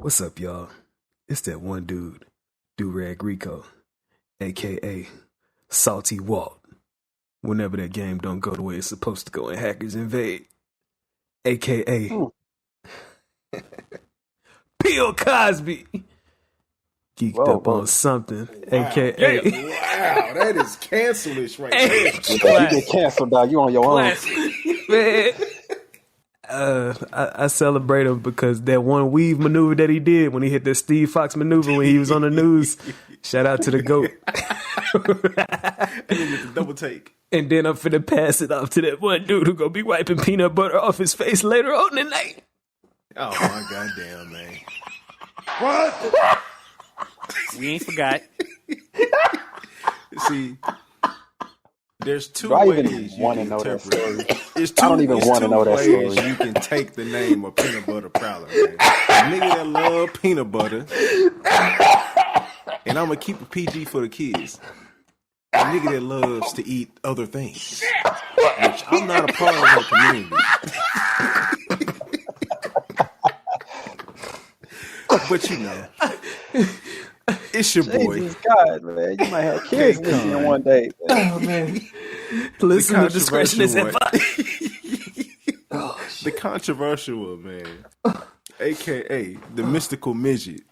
What's up, y'all? It's that one dude, Do-Rag Rico, a.k.a. Salty Walt. Whenever that game don't go the way it's supposed to go and hackers invade. A.k.a. Bill Cosby. Geeked up on something. Wow. A.k.a. Wow, that is cancelish right there. You get canceled, dog. You on your own. Man. I celebrate him because that one weave maneuver that he did when he hit that Steve Fox maneuver when he was on the news. Shout out to the GOAT. And then get the double take. And then I'm finna pass it off to that one dude who gonna be wiping peanut butter off his face later on tonight. Oh my goddamn, man. What? We ain't forgot. See, there's two Do I ways even you want to can know that interpret story? it. I don't even want to know that ways story. you can take the name of peanut butter prowler, man. A nigga that love peanut butter, and I'm gonna keep it PG for the kids. A nigga that loves to eat other things, which I'm not a part of that community. But you know, it's your boy. Jesus God, man. You might have kids listening one day. Man. Oh, man. Listen to discretion is advised. The controversial one, man. A.K.A. the mystical midget.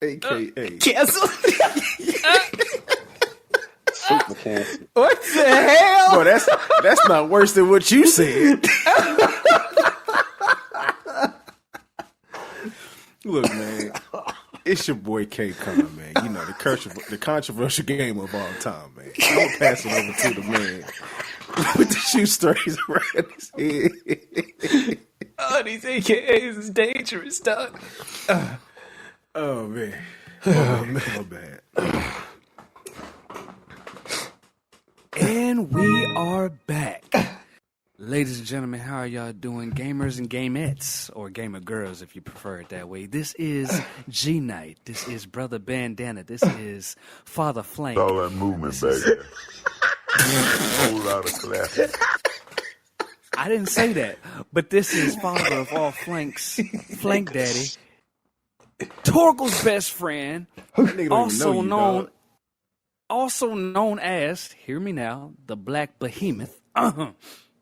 A.K.A. Cancel. Super cancer. What the hell? Bro, that's not worse than what you said. Look, man, it's your boy K Con, man. You know, the controversial game of all time, man. I'm gonna pass it over to the man with the shoe strings around his head. Oh, these AKAs is dangerous, dog. Oh, man. My bad. And we are back. Ladies and gentlemen, how are y'all doing? Gamers and gamettes, or gamer girls if you prefer it that way. This is G-Night. This is Brother Bandana. This is Father Flank. All that movement, baby. Whole lot of classics. I didn't say that, but this is Father of all Flanks, Flank Daddy, Torkel's best friend, also known as, hear me now, the Black Behemoth.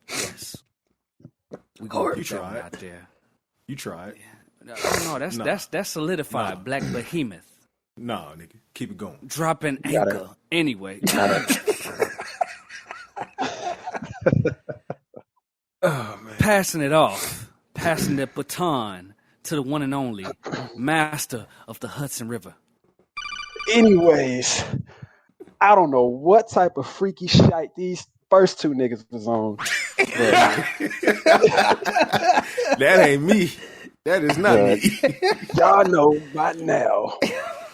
Yes. We gonna put that one out there. You tried. No, that's solidified. Nah. Black Behemoth. Nah, nigga. Keep it going. Dropping anchor. Anyway. Oh, man. Passing it off. Passing the baton to the one and only master of the Hudson River. Anyways, I don't know what type of freaky shite these first two niggas was on. That ain't me. That is not me. Y'all know by now.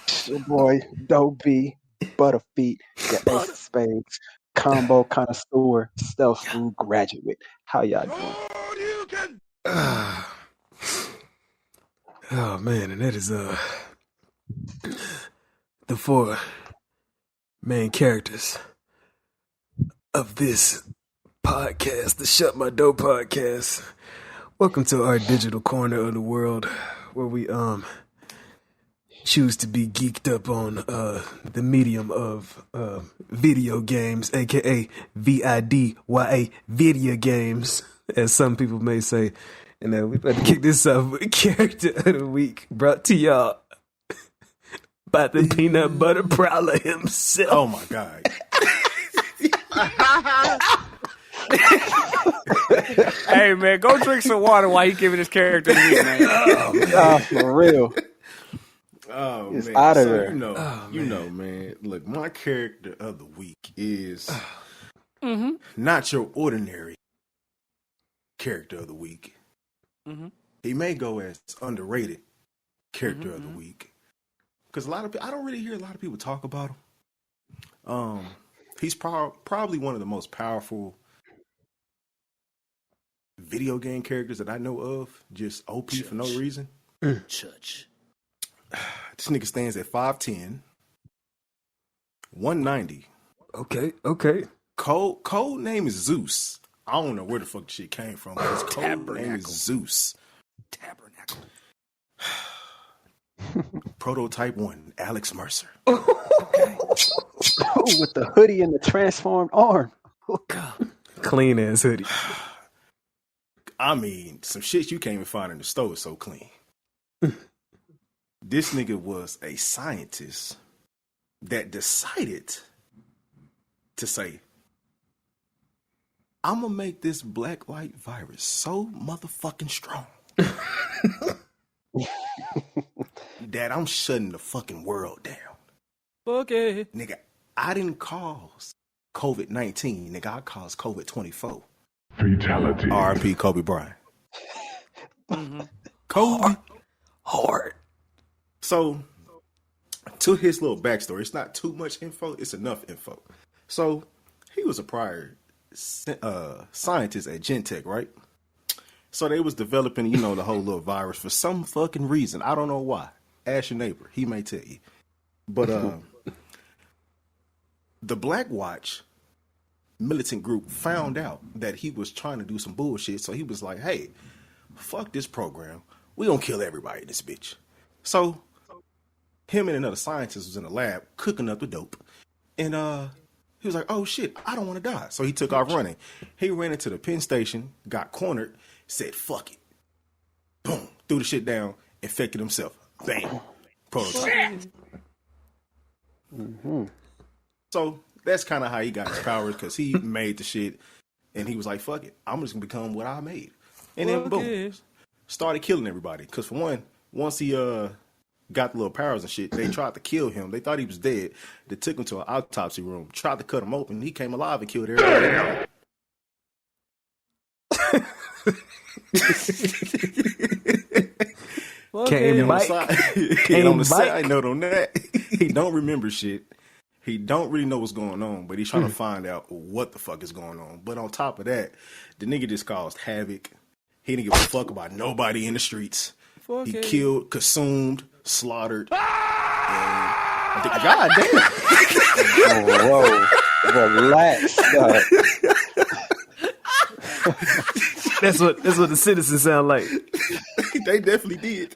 It's your boy, Dope B, Butterfeet, the Ace of Spades, combo connoisseur, stealth food graduate. How y'all doing? Oh, man, and that is the four main characters of this podcast, the Shut My Dough podcast. Welcome to our digital corner of the world where we choose to be geeked up on the medium of video games, aka VIDYA video games, as some people may say. And we about to kick this off with Character of the Week, brought to y'all by the peanut butter prowler himself. Oh my God. Hey, man, go drink some water while he giving his character the week, man. Nah, for real. Oh, It's man. outta So, there. you know, man. Look, my character of the week is not your ordinary character of the week. Mm-hmm. He may go as underrated character of the week because I don't really hear a lot of people talk about him. He's probably one of the most powerful video game characters that I know of. Just OP for no reason. Church. This nigga stands at 5'10", 190. Okay. Code name is Zeus. I don't know where the fuck the shit came from, but his code name is Zeus. Tabernacle. Prototype 1, Alex Mercer. With the hoodie and the transformed arm. Clean ass hoodie. I mean, some shit you can't even find in the store is so clean. This nigga was a scientist that decided to say, I'm gonna make this black light virus so motherfucking strong that I'm shutting the fucking world down. Okay. Nigga, I didn't cause COVID-19. Nigga, I caused COVID-24. Fatality. R.I.P. Kobe Bryant. Mm-hmm. Kobe. Hard. So, to his little backstory, it's not too much info. It's enough info. So, he was a prior scientist at Gentech, right? So, they was developing, the whole little virus for some fucking reason. I don't know why. Ask your neighbor. He may tell you. But the Black Watch militant group found out that he was trying to do some bullshit. So, he was like, hey, fuck this program. We gonna kill everybody in this bitch. So, him and another scientist was in the lab cooking up the dope. And he was like, oh shit, I don't want to die. So he took off running. He ran into the Penn Station, got cornered, said, fuck it. Boom, threw the shit down, infected himself. Bam. Prototype. Mm-hmm. So that's kind of how he got his powers, because he made the shit and he was like, fuck it, I'm just going to become what I made. And then boom, started killing everybody. Because for one, once he got the little powers and shit, they tried to kill him. They thought he was dead. They took him to an autopsy room, tried to cut him open. He came alive and killed everybody. Came Mike. On the side note on that, he don't remember shit. He don't really know what's going on, but he's trying to find out what the fuck is going on. But on top of that, the nigga just caused havoc. He didn't give a fuck about nobody in the streets. He killed, consumed, slaughtered. And I think, God damn. Whoa. Relax. That's what the citizens sound like. They definitely did.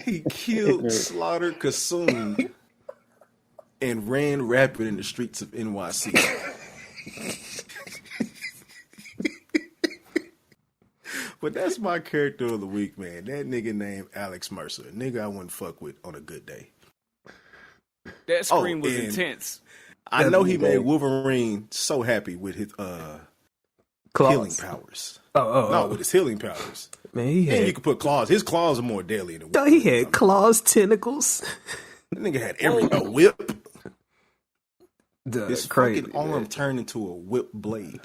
He killed, slaughtered, consumed, and ran rapid in the streets of NYC. But that's my character of the week, man. That nigga named Alex Mercer. Nigga I wouldn't fuck with on a good day. That scream was intense. I know he made Wolverine so happy with his healing powers. With his healing powers. Man, he had... And you could put claws. His claws are more deadly than he had claws, tentacles. That nigga had a whip. His crazy, fucking arm turned into a whip blade.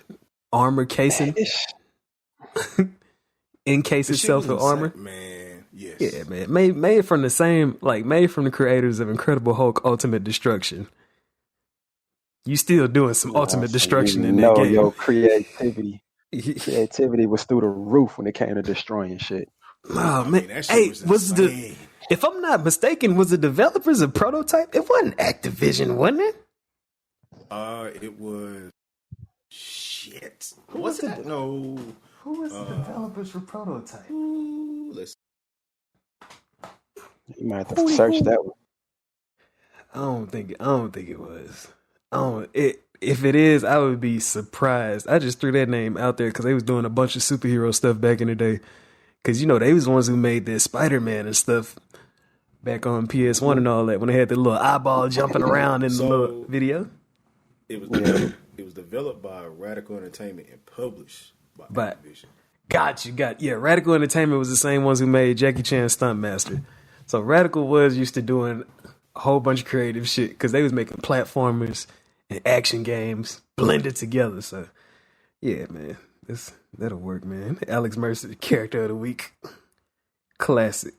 Armor casing. Encase itself in armor. Man, yes. Yeah, man. Made from the creators of Incredible Hulk Ultimate Destruction. You still doing some ultimate destruction in that game. Your creativity was through the roof when it came to destroying shit. Oh man, if I'm not mistaken, was the developers of Prototype? It wasn't Activision, wasn't it? It was shit. Who was the developers for Prototype? You might have to search that one. I don't think it was. If it is, I would be surprised. I just threw that name out there because they was doing a bunch of superhero stuff back in the day. Because, they was the ones who made that Spider-Man and stuff back on PS1 and all that, when they had the little eyeball jumping around in the little video. It was developed by Radical Entertainment and published by Activision. Radical Entertainment was the same ones who made Jackie Chan Stuntmaster. So Radical was used to doing a whole bunch of creative shit because they was making platformers and action games blended together. So, yeah, man, that'll work, man. Alex Mercer, the character of the week. Classic.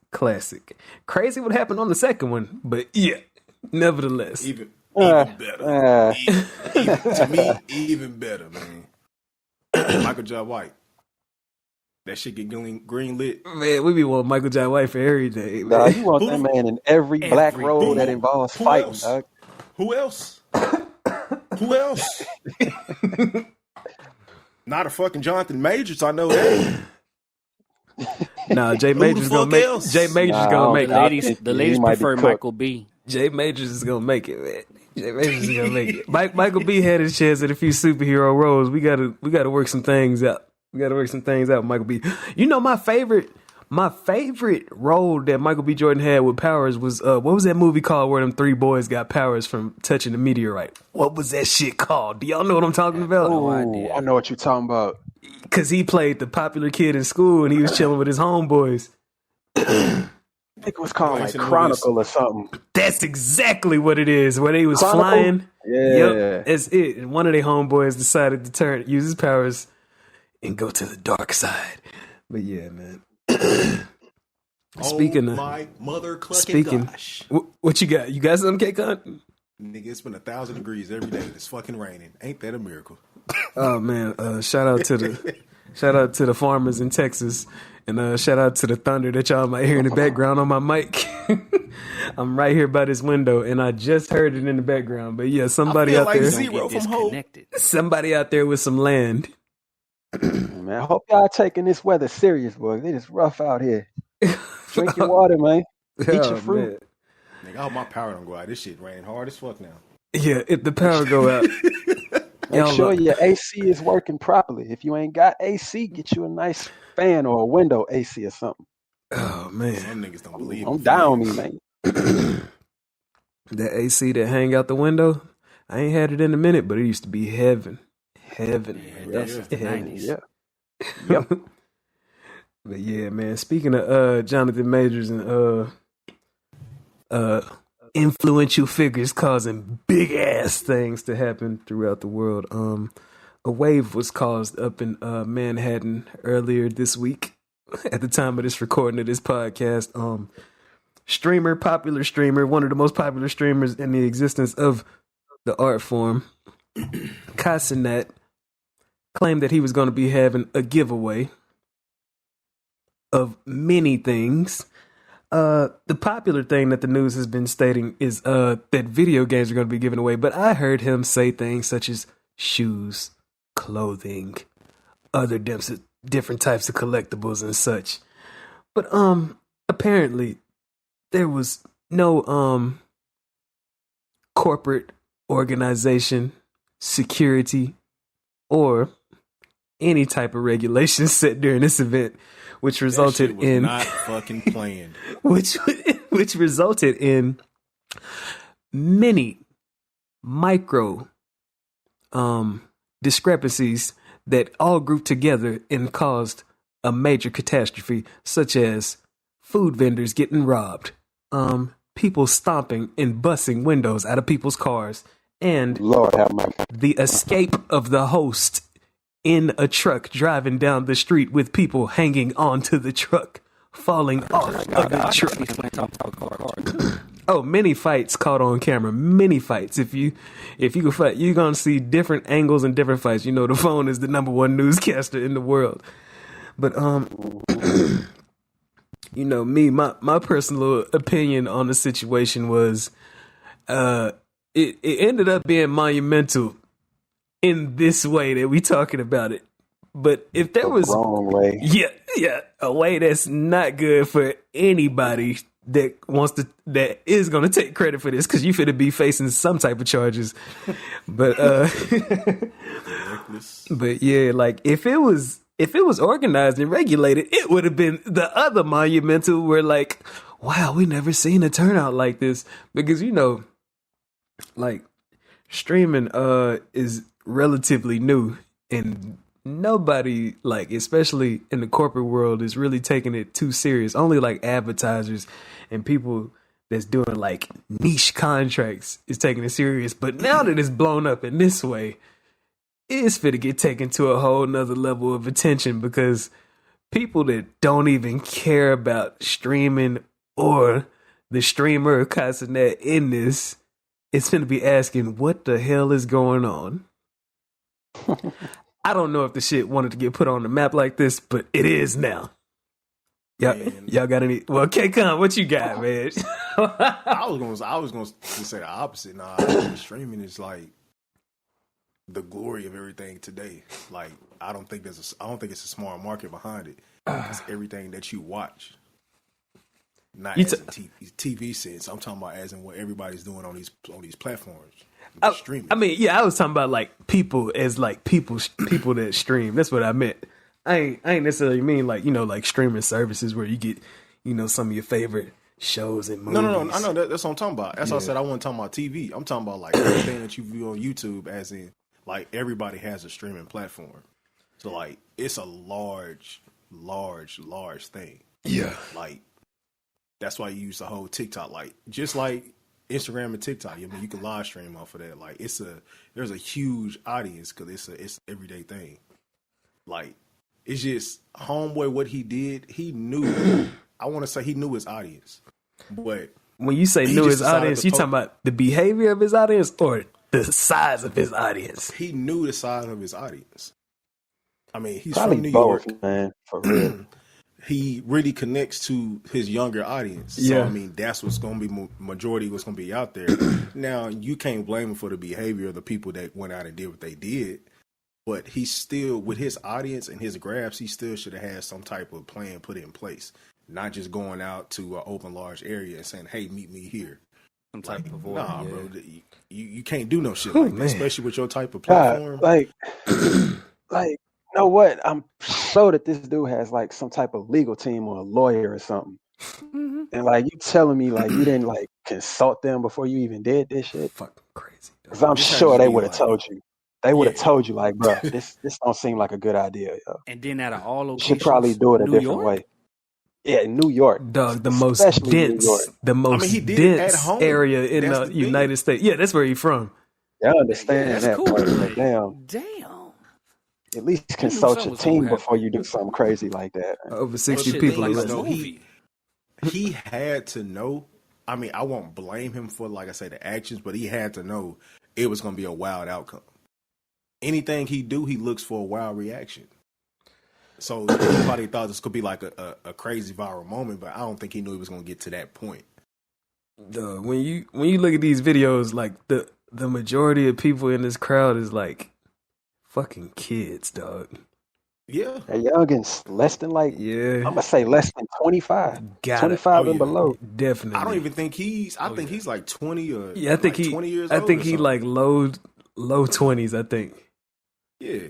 Crazy what happened on the second one, but yeah, nevertheless. Even better. To me, even better, man. Michael J. White. That shit get green lit. Man, we be wanting Michael J. White for every day. Nah, you want that man in every black role that involves fighting, dog. Who else? Not a fucking Jonathan Majors, I know that. Nah, Jay Who Major's the gonna fuck make else? Jay Major's Nah, I gonna don't make think- it. I Ladies, think the he ladies might be prefer cooked. Michael B. Jay Majors is gonna make it, man. Jay Majors is gonna make it. Michael B had his chance at a few superhero roles. We gotta work some things out. Michael B. You know my favorite role that Michael B. Jordan had with powers was what was that movie called where them three boys got powers from touching the meteorite? What was that shit called? Do y'all know what I'm talking about? No Ooh, idea. I know what you're talking about. Because he played the popular kid in school and he was chilling with his homeboys. I think it was called like Bryson Lewis. Chronicle or something. That's exactly what it is. Where they was Chronicle? flying. Yeah. Yep, that's it. And one of their homeboys decided to use his powers and go to the dark side. But yeah, man. Speaking oh of my mother clucking speaking, gosh. what you got? You got something, K-Con? Nigga, it's been 1,000 degrees every day. It's fucking raining. Ain't that a miracle? Oh man, shout out to the farmers in Texas, and shout out to the thunder that y'all might hear in the background on my mic. I'm right here by this window, and I just heard it in the background. But yeah, somebody feel out like there, zero from home. Disconnected. somebody out there with some land. Man, I hope y'all taking this weather serious, boy. It is rough out here. Drink your water, man. Eat your Oh, fruit. man. Nigga, I hope my power don't go out. This shit raining hard as fuck now. Yeah, if the power go out, Make y'all sure look- your AC is working properly. If you ain't got AC, get you a nice fan or a window AC or something. oh man, Some niggas don't believe Don't in down me, fans. man. that AC that hang out the window, I ain't had it in a minute, but it used to be heaven. Yeah, that's Yeah. the Heaven. 90s. Yeah. But yeah, man. Speaking of Jonathan Majors and influential figures causing big ass things to happen throughout the world. A wave was caused up in Manhattan earlier this week. At the time of this recording of this podcast, popular streamer, one of the most popular streamers in the existence of the art form, Casanet, claimed that he was going to be having a giveaway of many things. The popular thing that the news has been stating is that video games are going to be given away, but I heard him say things such as shoes, clothing, other different types of collectibles and such. But apparently there was no corporate organization, security, or any type of regulation set during this event, which That resulted shit was in not fucking planned. which resulted in many micro discrepancies that all grouped together and caused a major catastrophe, such as food vendors getting robbed, people stomping and busting windows out of people's cars, and Lord have mercy. the escape of the host in a truck driving down the street with people hanging onto the truck, falling off of the truck. Oh, many fights caught on camera. Many fights. If you can fight, you're gonna see different angles and different fights. You know, the phone is the number one newscaster in the world. But you know, my personal opinion on the situation was, it ended up being monumental in this way that we talking about it. But if there was Wrong way. a way that's not good for anybody that is going to take credit for this, because you finna be facing some type of charges. But Reckless. but yeah, like if it was organized and regulated, it would have been the other monumental where like, wow, we never seen a turnout like this. Because you know, like streaming is relatively new, and nobody, like especially in the corporate world, is really taking it too serious. Only like advertisers and people that's doing like niche contracts is taking it serious. But now that it's blown up in this way, it's fit to get taken to a whole nother level of attention, because people that don't even care about streaming or the streamer Casanet in this, it's going to be asking, what the hell is going on? I don't know if the shit wanted to get put on the map like this, but it is now. Y'all got any? Well, K-Con, what you got, man? I was gonna say the opposite. Nah, streaming is like the glory of everything today. Like I don't think it's a smart market behind it. It's everything that you watch, not as in TV sense. I'm talking about as in what everybody's doing on these platforms. Streaming. I mean, yeah, I was talking about like people as like people that stream. That's what I meant. I ain't necessarily mean like, you know, like streaming services where you get, you know, some of your favorite shows and movies. No. I know that's what I'm talking about. That's why I said I wasn't talking about TV. I'm talking about like everything that you view on YouTube, as in like everybody has a streaming platform. So like it's a large thing. Yeah. Like that's why you use the whole TikTok. Like just like Instagram and TikTok. I mean, you can live stream off of that. Like there's a huge audience because it's an everyday thing. Like it's just homeboy. What he did, he knew. I want to say he knew his audience, but when you say knew his audience, you talking about the behavior of his audience or the size of his audience? He knew the size of his audience. I mean, he's probably from New both, York, man. For real. He really connects to his younger audience. So, I mean, that's what's going to be majority what's going to be out there. Now, you can't blame him for the behavior of the people that went out and did what they did. But he still, with his audience and his grabs, he still should have had some type of plan put in place. Not just going out to an open, large area and saying, hey, meet me here. Some type of bro. You can't do no shit like that, especially with your type of platform. Like, you know what? I'm sure that this dude has like some type of legal team or a lawyer or something. Mm-hmm. And like you telling me like you didn't like consult them before you even did this shit? Fucking crazy. Because I'm sure they would have told you. They would have told you like, bro, this don't seem like a good idea, yo. And then out of all locations, you should probably do it a different way. Yeah, New York, dog, the most dense area in the United States. Yeah, that's where he's from. I understand that. Cool. But damn. At least consult your team before you do something crazy like that. Over 60 people. He had to know. I mean, I won't blame him for, like I say, the actions, but he had to know it was going to be a wild outcome. Anything he do, he looks for a wild reaction. So he probably thought this could be like a crazy viral moment, but I don't think he knew he was going to get to that point. When you look at these videos, like the majority of people in this crowd is like fucking kids, dog. Yeah. They're young and less than I'm going to say less than 25. 25 and below. Definitely. I don't even think he's like 20 or I think like 20 years old. I think he like low 20s, I think. Yeah.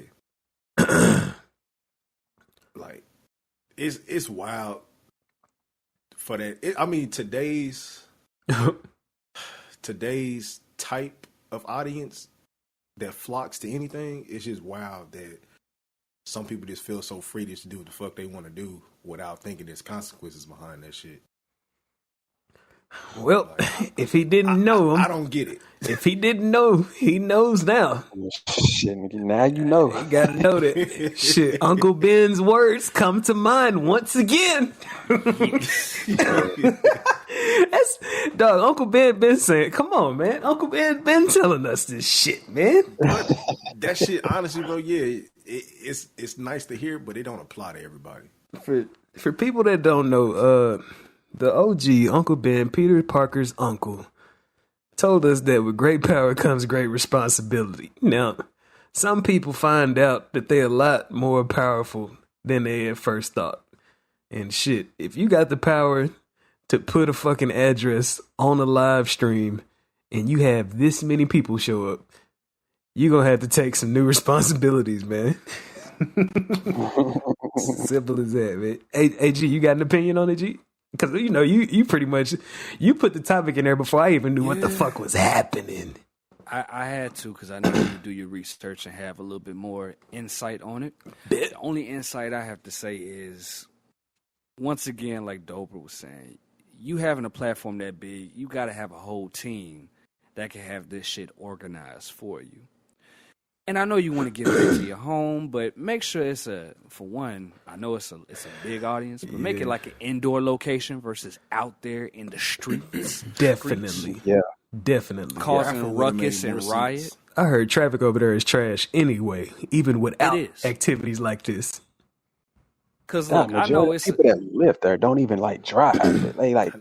Like it's wild for that. I mean, today's type of audience that flocks to anything, it's just wild that some people just feel so free to do what the fuck they want to do without thinking there's consequences behind that shit. Well, like, if he didn't know him, I don't get it. If he didn't know, he knows now. Shit, now you know. You gotta know that. Shit, Uncle Ben's words come to mind once again. That's dog. Uncle Ben been saying, "Come on, man." Uncle Ben been telling us this shit, man. But that shit, honestly, bro. Yeah, it's nice to hear, but it don't apply to everybody. For people that don't know, the OG Uncle Ben, Peter Parker's uncle, told us that with great power comes great responsibility. Now, some people find out that they're a lot more powerful than they at first thought. And shit, if you got the power to put a fucking address on a live stream and you have this many people show up, you're going to have to take some new responsibilities, man. Simple as that, man. Hey, G, you got an opinion on it, G? Because, you know, you pretty much, you put the topic in there before I even knew what the fuck was happening. I had to, because I know you do your research and have a little bit more insight on it. The only insight I have to say is, once again, like Dober was saying, you having a platform that big, you got to have a whole team that can have this shit organized for you. And I know you want to get back to your home, but make sure it's for one, I know it's a big audience, but make it like an indoor location versus out there in the streets. Definitely. Yeah. Definitely. Causing a ruckus and riot. I heard traffic over there is trash anyway, even without activities like this. Because look, I know it's people that live there don't even like drive. They like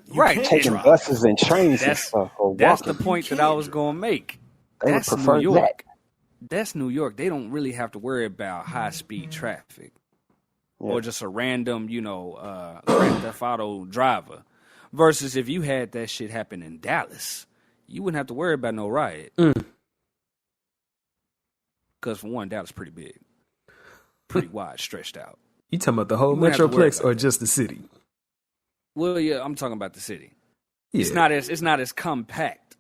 taking buses and trains and stuff. Or that's the walking. point that I was going to make. They would prefer that. that's New York. They don't really have to worry about high-speed traffic or just a random, Grand Theft Auto driver. Versus if you had that shit happen in Dallas, you wouldn't have to worry about no riot. Because for one, Dallas pretty big. Pretty wide, stretched out. You talking about the whole Metroplex or just the city? Well, yeah, I'm talking about the city. Yeah. It's not as compact,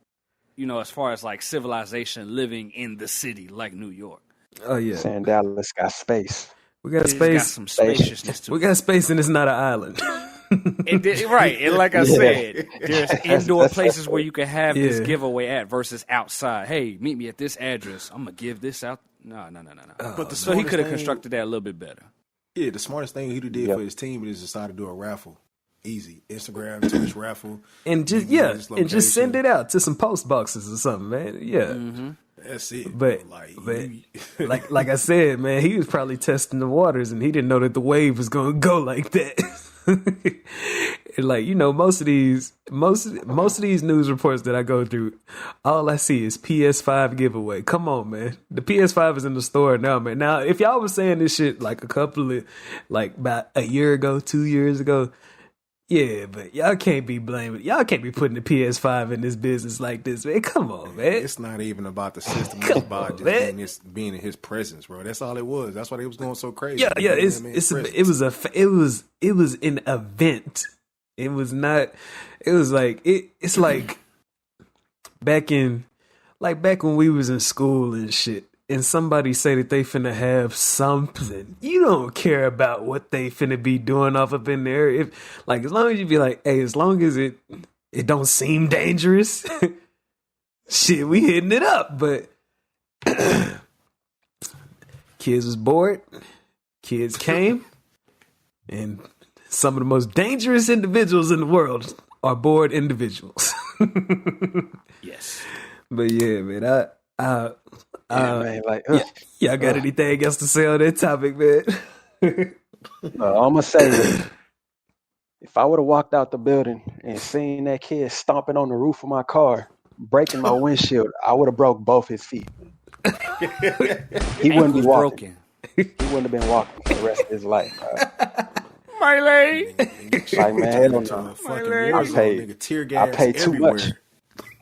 as far as like civilization living in the city like New York. Oh yeah. Saying Dallas got space. We got It's space. got some spaciousness to We it. got space and it's not an island. Right. And like I said, there's indoor that's places where you can have this Yeah. giveaway at versus outside. Hey, meet me at this address. I'm going to give this out. No. But So he could have thing- constructed that a little bit better. Yeah, the smartest thing he did Yep. for his team is decide to do a raffle. Easy. Instagram, Twitch raffle. And just and just send it out to some post boxes or something, man. Yeah. That's it. But like I said, man, he was probably testing the waters and he didn't know that the wave was gonna go like that. And like, most of these news reports that I go through, all I see is PS5 giveaway. Come on, man. The PS5 is in the store now, man. Now, if y'all was saying this shit like about a year ago, 2 years ago, yeah, but y'all can't be blaming. Y'all can't be putting the PS5 in this business like this, man. Come on, man. It's not even about the system. It's about just being in his presence, bro. That's all it was. That's why they was going so crazy. Yeah. It was an event. It was not. It was like it's like back when we was in school and shit. And somebody say that they finna have something. You don't care about what they finna be doing off up in there. If as long as you be like, hey, as long as it don't seem dangerous, shit, we hitting it up. But kids was bored. Kids came, and some of the most dangerous individuals in the world are bored individuals. Yes. But yeah, man, Man, y'all got anything else to say on that topic, man? I'm gonna say this. If I would have walked out the building and seen that kid stomping on the roof of my car, breaking my windshield, I would have broke both his feet. He wouldn't be walking. Broken. He wouldn't have been walking for the rest of his life. My leg. Like, man, hell no. I paid too much.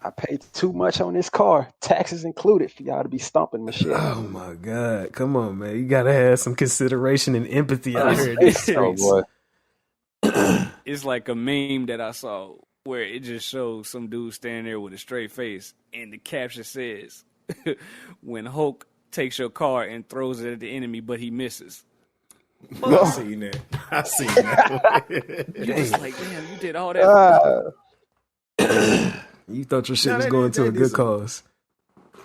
I paid too much on this car, taxes included, for y'all to be stomping my shit. Oh my God. Come on, man. You gotta have some consideration and empathy out here in these Oh, streets. boy. It's like a meme that I saw where it just shows some dude standing there with a straight face, and the caption says, when Hulk takes your car and throws it at the enemy, but he misses. I seen that. You're just like, damn, you did all that. You thought your shit was that going is- to a that good is a- cause.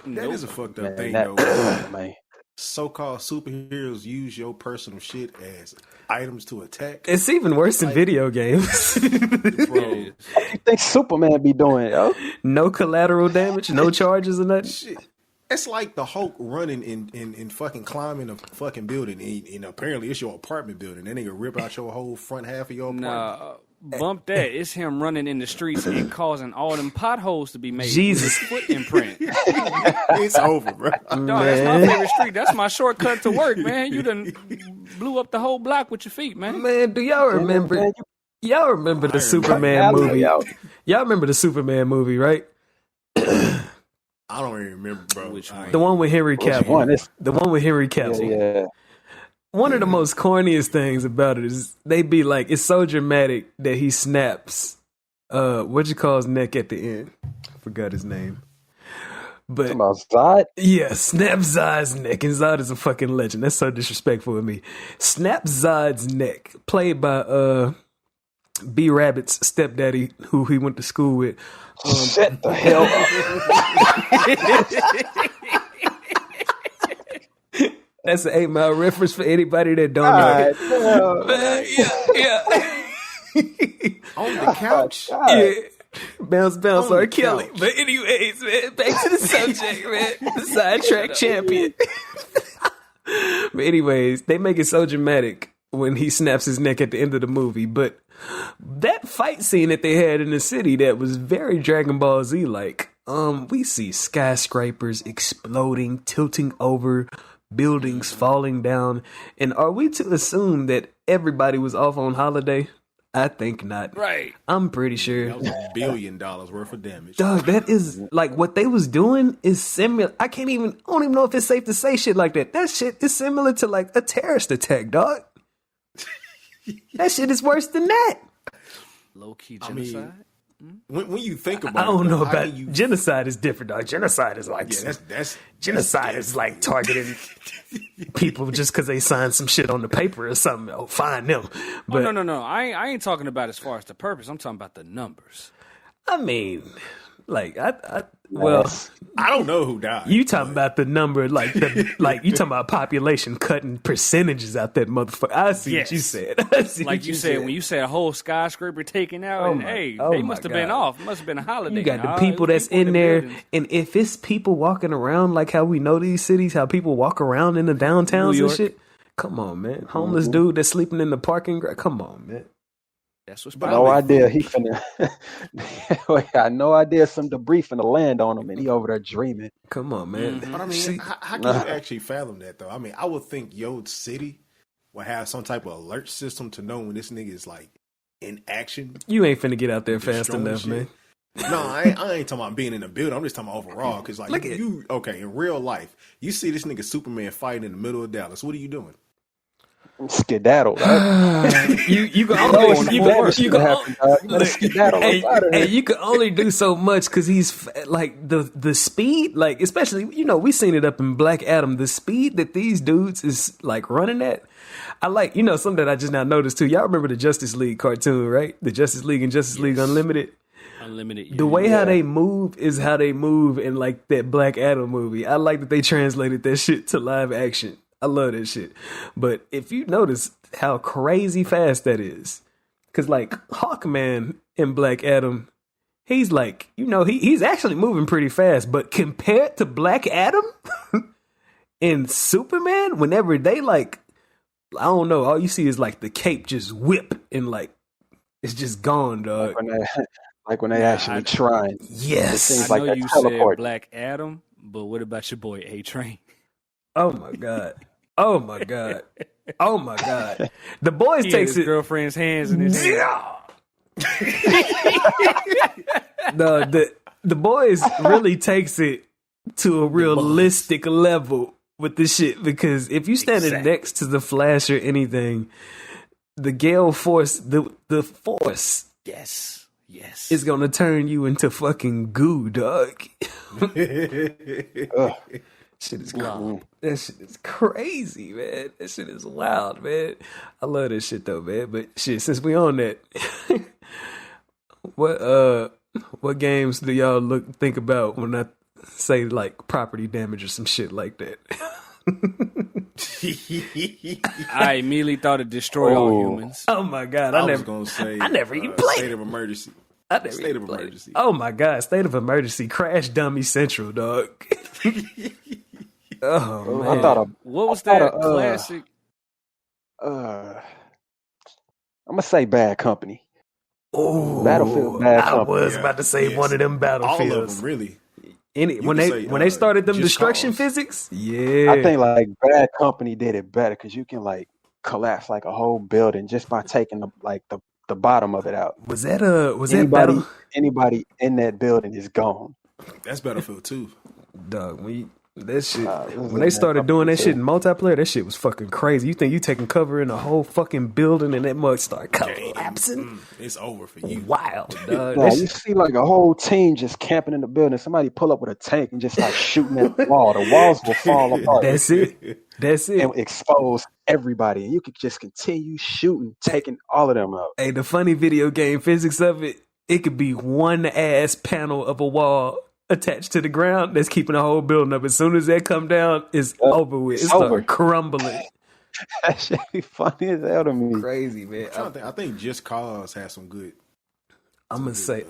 That is a fucked up thing, Man, though. man. So-called superheroes use your personal shit as items to attack. It's even worse in video games. Bro, What you think Superman be doing, yo? No collateral damage, no charges or nothing. shit. It's like the Hulk running and fucking climbing a fucking building. And apparently it's your apartment building. That nigga rip out your whole front half of your apartment. Nah, bump that. It's him running in the streets and causing all them potholes to be made. Jesus. With his foot imprint. It's over, bro. Dog, that's my favorite street. That's my shortcut to work, man. You done blew up the whole block with your feet, man. Man, do y'all remember? Man, Y'all remember the Superman Alley, movie? yo. Y'all remember the Superman movie, right? I don't even remember, bro. Which one? The one with Henry Cavill. one? It's- The one with Henry Cavill. Yeah. One of the most corniest things about it is they be like, it's so dramatic that he snaps, what you call his neck at the end? Forgot his name. But Talking about Zod? yeah, snap Zod's neck. And Zod is a fucking legend. That's so disrespectful of me. Snap Zod's neck, played by B Rabbit's stepdaddy, who he went to school with. Shut the hell up. That's an 8 Mile reference for anybody that don't know. Yeah. On the couch. Yeah. Bounce, On R. the Kelly. couch. But anyways, man, back to the subject, man. The sidetrack champion. But anyways, they make it so dramatic when he snaps his neck at the end of the movie. But that fight scene that they had in the city that was very Dragon Ball Z like, We see skyscrapers exploding, tilting over, buildings falling down. And are we to assume that everybody was off on holiday? I think not. Right. I'm pretty sure. That was $1 billion worth of damage. Dog, that is like what they was doing is similar. I don't even know if it's safe to say shit like that. That shit is similar to like a terrorist attack, dog. That shit is worse than that. Low key genocide. When you think about I don't it, know how about can you, genocide is different, dog. Genocide is like that's genocide is like targeting people just because they signed some shit on the paper or something. Oh, fine them. But No. I ain't talking about as far as the purpose. I'm talking about the numbers. I mean, like I don't know who died. you talking about the number, like you talking about population cutting percentages out that motherfucker. I see what you Yes. said. I see Like what you said, when you said a whole skyscraper taken out, Oh and my- hey, oh they my must have been God. off. It must have been a holiday. you got the Nah, people it was that's people in the there, buildings. and if it's people walking around like how we know these cities, how people walk around in the downtowns and York. shit. Come on, man. Homeless dude that's sleeping in the parking garage. Come on, man. That's what's No idea he finna. I got no idea some debris finna land on him, and he over there dreaming. Come on, man. But I mean, See, how can you actually fathom that though? I mean, I would think your city would have some type of alert system to know when this nigga is like in action. you ain't finna get out there fast Destroying enough, shit. man. No, I ain't talking about being in the building. I'm just talking about overall. Because like Look at- you, okay, in real life, you see this nigga Superman fighting in the middle of Dallas. What are you doing? Skedaddle. Right? you can know only it's you bad can, shit you can happen, dog. You better skedaddle hey, up outta here. you can only do so much because he's like the speed, like especially we seen it up in Black Adam. The speed that these dudes is like running at. I like something that I just now noticed too. Y'all remember the Justice League cartoon, right? The Justice League and Justice League Unlimited. Unlimited. The way how they move is how they move in like that Black Adam movie. I like that they translated that shit to live action. I love that shit. But if you notice how crazy fast that is, because like Hawkman in Black Adam, he's like, he's actually moving pretty fast. But compared to Black Adam and Superman, whenever they like, I don't know, all you see is like the cape just whip and like it's just gone, dog. When they actually trying. Yes. Seems I like know they're you said teleporting. Black Adam, but what about your boy A Train? Oh my god. Oh my god. Oh my god. The boys He had takes his it. girlfriend's hands in his hand. The boys really takes it to a realistic level with this shit, because if you standing next to the Flash or anything, the Gale Force, the Force Yes. is gonna turn you into fucking goo, dog. Shit is that shit is crazy, man. That shit is wild, man. I love this shit though, man. But shit, since we on that, what games do y'all think about when I say like property damage or some shit like that? I immediately thought it destroyed all humans. Oh my god, I was gonna say I never even played State of Emergency. I never State even of played. Emergency. Oh my god, State of Emergency, Crash Dummy Central, dog. Oh man, I thought What was I that thought, classic? I'm gonna say Bad Company. oh, Battlefield Bad I Company. was about to say Yes. one of them All of battlefields. them, really. When could they say, started them Just destruction Cause. physics, yeah, I think like Bad Company did it better because you can like collapse like a whole building just by taking the bottom of it out. was that battle? Anybody in that building is gone. That's Battlefield 2. Dog, that shit. it was When they in started that doing that too. shit in multiplayer, that shit was fucking crazy. You think you taking cover in a whole fucking building and that mug start collapsing? It's over for you. Wild, dog. Nah, That you shit- see like a whole team just camping in the building. Somebody pull up with a tank and just start shooting at the wall. The walls will fall apart That's it. That's it. and expose everybody. And you could just continue shooting, taking all of them out. Hey, the funny video game physics of it could be one ass panel of a wall attached to the ground that's keeping the whole building up. As soon as that come down, it's over with. It over. start crumbling. That shit be funny as hell to me. Crazy, man. I think Just Cause has some good. I'm gonna say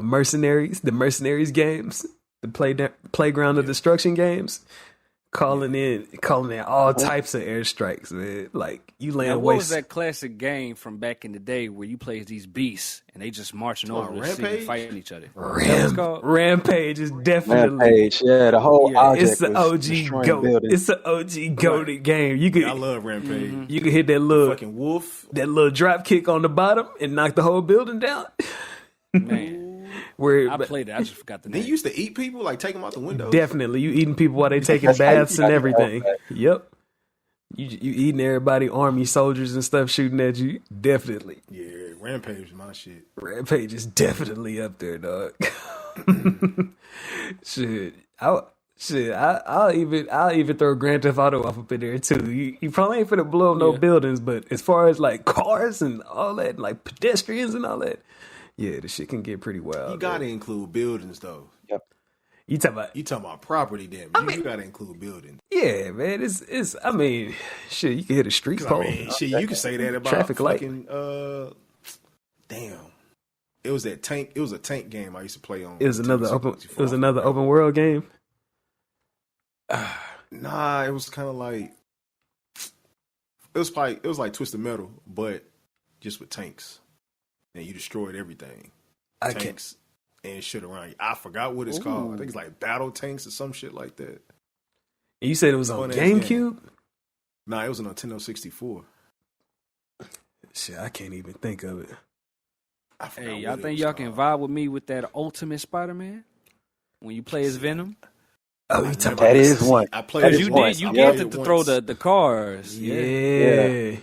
Mercenaries, the Mercenaries games, the playground of destruction games. calling in all types of airstrikes, man. Like you Now, land what was that classic game from back in the day where you played these beasts and they just marching over the sea and fighting each other? Rampage is definitely Rampage. Yeah, the whole object it's the was OG destroying goat. buildings. It's the OG goated game. You could I love Rampage. you could hit that little Fucking wolf. that little drop kick on the bottom and knock the whole building down. Man, Where I played it. I just forgot the They name. used to eat people, like take them out the window. definitely you eating people while they taking That's how you baths and got everything. that. Yep. You eating everybody, army soldiers and stuff shooting at you. Definitely. Yeah, Rampage is my shit. Rampage is definitely up there, dog. I'll even throw Grand Theft Auto up in there too. You probably ain't finna blow up no buildings, but as far as like cars and all that, and like pedestrians and all that, yeah, the shit can get pretty wild. You gotta include buildings though. Yep. You talking about property, then. You gotta include buildings. yeah, man. It's. I mean, shit. You can hit a street pole. I mean, shit, you can say that about Traffic light. fucking. Damn. It was that tank. It was a tank game I used to play on. It was another open. 64. It was another open world game. Nah, it was kind of like. It was like Twisted Metal, but just with tanks, and you destroyed everything. I can't. Tanks and shit around you. I forgot what it's called. I think it's like Battle Tanks or some shit like that. You said it was on Fun ass game. GameCube. Nah, it was on Nintendo 64. Shit, I can't even think of it. I forgot Hey, y'all what it think was y'all can called. vibe with me with that Ultimate Spider-Man when you play as Venom? Oh, you talking That about is one. I played That it is You once. did. You I get played to it throw once. the cars. Yeah.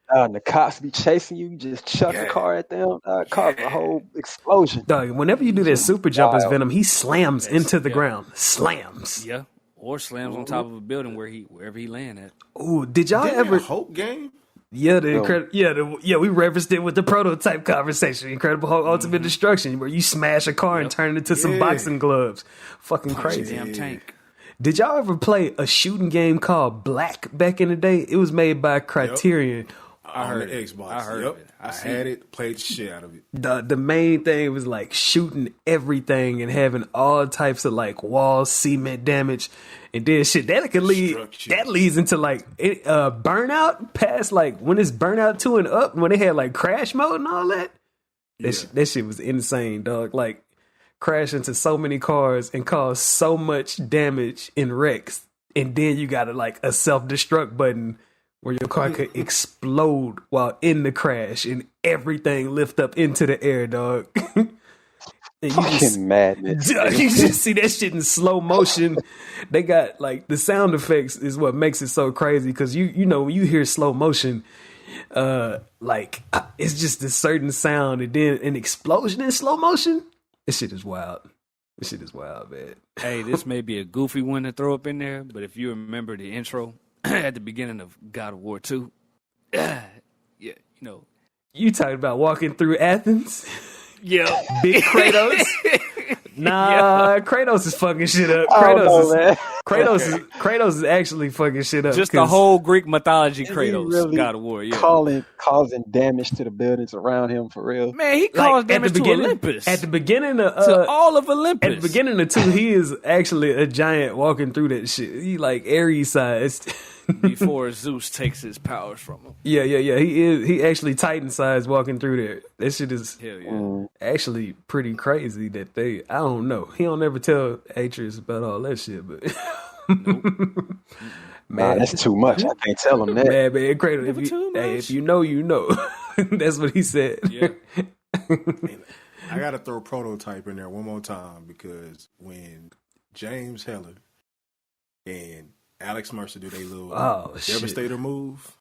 And the cops be chasing you. You just chuck a car at them. Cause a whole explosion. Dog, whenever you do that super jump as Wild. Venom, he slams into the ground. Slams. Yeah. Or slams on top of a building wherever he land at. Ooh, did y'all Didn't ever? that Hulk game? Yeah, No. we referenced it with the prototype conversation. Incredible Hulk Ultimate Destruction, where you smash a car and turn it into some Yeah. boxing gloves. Fucking Punch a crazy. damn tank. Did y'all ever play a shooting game called Black back in the day? It was made by Criterion. I heard heard the it. Xbox. I heard Yep. it. I seen had it. Played the shit out of it. The main thing was like shooting everything and having all types of like wall cement damage, and then shit that could lead Structure. that leads into like burnout past like when it's burnout 2 and up when they had like crash mode and all that. That shit was insane, dog. Like crash into so many cars and cause so much damage in wrecks, and then you got like a self-destruct button where your car could explode while in the crash and everything lift up into the air, dog. And you Fucking madness. you just see that shit in slow motion. They got like the sound effects is what makes it so crazy because you know when you hear slow motion, it's just a certain sound and then an explosion in slow motion. This shit is wild. This shit is wild, man. Hey, this may be a goofy one to throw up in there, but if you remember the intro at the beginning of God of War 2, yeah, you know. You talking about walking through Athens? Yeah. Big Kratos? Nah, Kratos is fucking shit up. Man. Kratos is actually fucking shit up. Just the 'cause- whole Greek mythology Is he Kratos, really God of War, yeah. causing damage to the buildings around him for real. Man, he like, caused damage to Olympus. At the beginning of to all of Olympus. At the beginning of 2, he is actually a giant walking through that shit. He like Ares sized. Before Zeus takes his powers from him. Yeah. He actually Titan sized walking through there. That shit is Hell yeah. actually pretty crazy that I don't know. He don't ever tell Atreus about all that shit, but Nah, that's too much. I can't tell him that. man, Kratos, Never too much. if you know, you know. That's what he said. Yeah. I gotta throw Prototype in there one more time because when James Heller and Alex Mercer do their little Devastator move,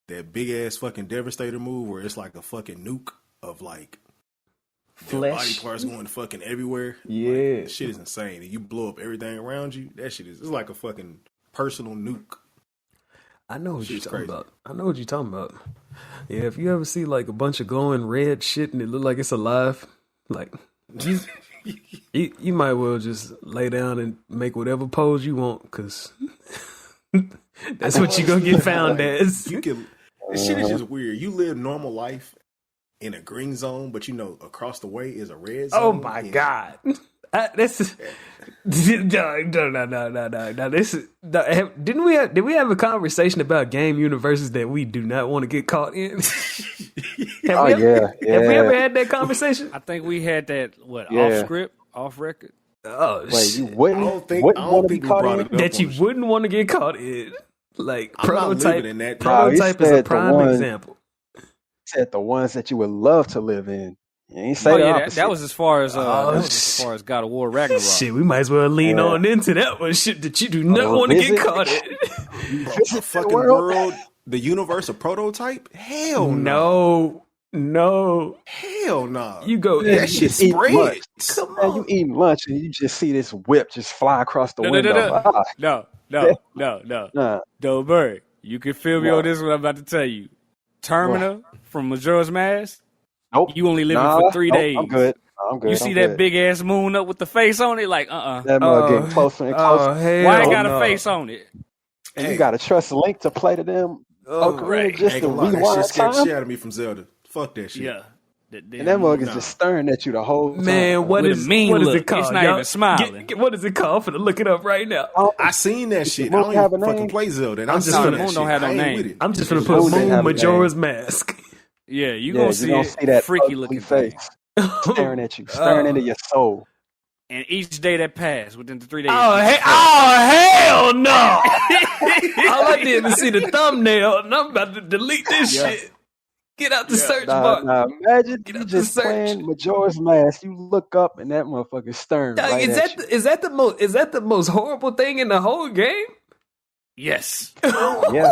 that big ass fucking Devastator move where it's like a fucking nuke of like their body Flesh. parts going fucking everywhere. Yeah. Like, shit is insane. And you blow up everything around you. That shit is it's like a fucking personal nuke. I know what you're Shit's talking crazy. about. I know what you're talking about. Yeah, if you ever see like a bunch of glowing red shit and it look like it's alive, like you might well just lay down and make whatever pose you want because that's what you gonna get found as. You can. This shit is just weird. You live normal life in a green zone, but you know across the way is a red zone. Oh my and god! This is no. This is did we have a conversation about game universes that we do not want to get caught in? Have we ever had that conversation? I think we had that Yeah. off script, off record. Oh, Wait, you shit. wouldn't? I don't think want to we be caught brought in? it up That on you the show. wouldn't want to get caught in. Like I'm not prototype. living in that. Prototype Nah, is he a said the prime one- example. Said the ones that you would love to live in. You ain't say Oh the yeah, opposite. that was as far as Oh, God of War Ragnarok. Shit, we might as well lean Yeah. on into that one. Shit that you do not Oh, want to is get it? caught in. The fucking world, the universe of prototype? Hell no. No. Hell no. You go. That shit eat lunch. spreads. Come Man, on. you eating lunch and you just see this whip just fly across the No, window. no. Nah. Don't worry. You can feel me on this one I'm about to tell you. Termina from Majora's Mask, Nope. you only living Nah, for 3 nope, days. I'm good. I'm good. You see I'm that good. big ass moon up with the face on it? Like, That mug getting closer and closer. Oh, hell Why ain't got no. a face on it? and you got to trust Link to play to them Ocarina right. just Ain't to gonna lie, that rewind shit scared the time. shit out of me from Zelda. Fuck that shit. Yeah. And that mug is Nah. just staring at you the whole time. Man, what With is a mean what is look. it called? It's not y'all? even smiling. What is it called? I'm finna look it up right now. I seen that shit. I Moon don't have even a fucking name? play Zelda. And I'm I'm just just gonna- that Moon shit. don't have no I ain't name. with it. I'm just gonna Moon put didn't Moon have a Majora's Mask. Yeah, you Yeah, gonna you see gonna it. see that freaky ugly looking face thing. staring at you, staring into your soul. And each day that passed within the 3 days. Oh, hell no! All I did was see the thumbnail, and I'm about to delete this shit. Get out the search bar. Imagine Get you out the just search. playing Majora's Mask. You look up and that motherfucker's staring Dog, right is at that is that the most horrible thing in the whole game? Yes. you. Yeah,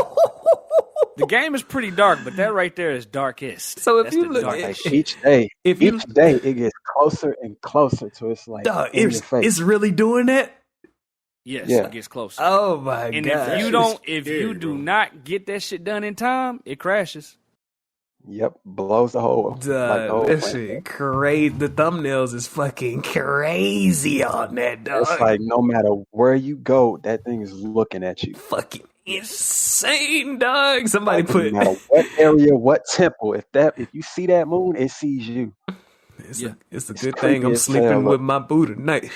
The game is pretty dark, but that right there is darkest. So if That's you the look darkest like shit. each day it gets closer and closer to it's like dog, in your face. it's really doing that. Yes, Yeah. it gets closer. Oh my And god! if you do not get that shit done in time, it crashes. Yep, blows the whole like the whole that planet. shit crazy. The thumbnails is fucking crazy on that dog. It's like no matter where you go, that thing is looking at you. fucking insane, dog. Somebody Like, put no matter what area, what temple, if you see that moon, it sees you. it's Yeah. a It's good creepy thing I'm as sleeping hell, with my boo tonight.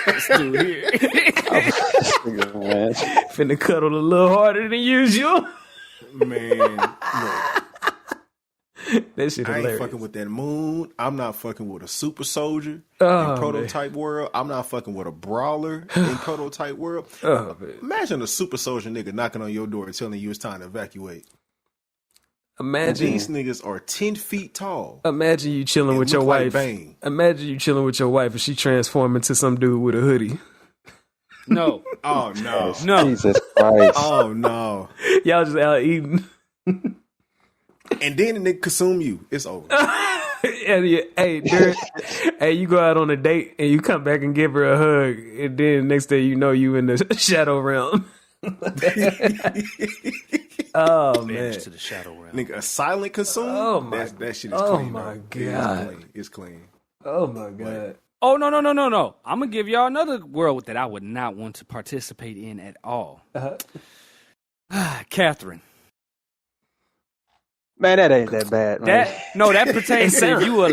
This dude here. Man. Finna cuddle a little harder than usual. Man, look, That shit I ain't hilarious. fucking with that moon. I'm not fucking with a super soldier Oh, in prototype world. I'm not fucking with a brawler in prototype world. Oh, man. Imagine a super soldier nigga knocking on your door and telling you it's time to evacuate. And Imagine, these niggas are 10 feet tall. imagine you chilling and with your look like wife. Bane. Imagine you chilling with your wife and she transform into some dude with a hoodie. No. Oh no. No. Jesus Christ. Oh no. Y'all just out eating. And then the nigga consume you. It's over. And hey, hey, you go out on a date and you come back and give her a hug, and then next day you know you in the shadow realm. Oh man! To the shadow realm. Nigga, a silent consume? Oh, my- that shit is oh, clean. my bro. God. It's clean. Oh my god! Oh no. I'm gonna give y'all another world that I would not want to participate in at all. Catherine. Man, that ain't that bad, man. That pertains to if you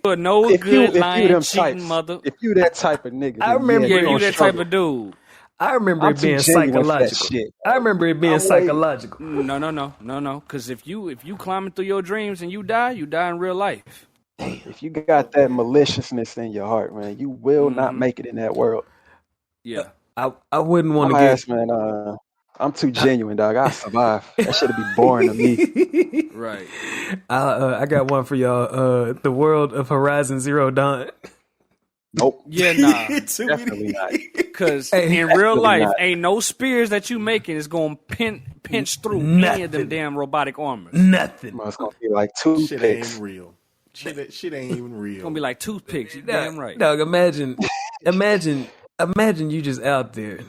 a no if you good lying them cheating types, mother. if you that type of nigga, I then remember- Yeah, we you gonna that struggle. type of dude. I remember I'm it being too genuine for that psychological. shit. I remember it being I'm waiting. psychological. No. Because if you climbing through your dreams and you die in real life. If you got that maliciousness in your heart, man, you will not make it in that world. Yeah. I wouldn't want I'm to ass, man. I'm too genuine, dog. I survive. That should be boring to me. get. Right. I got one for y'all. The world of Horizon Zero Dawn. Nope, Yeah, nah. definitely not. Because Hey, in real definitely life, not. ain't no spears that you making is going to pinch through any of them Nothing. damn robotic armors. Nothing. It's gonna be like Shit ain't toothpicks. real. Shit ain't even real. It's going to be like toothpicks. You damn right. Dog, imagine you just out there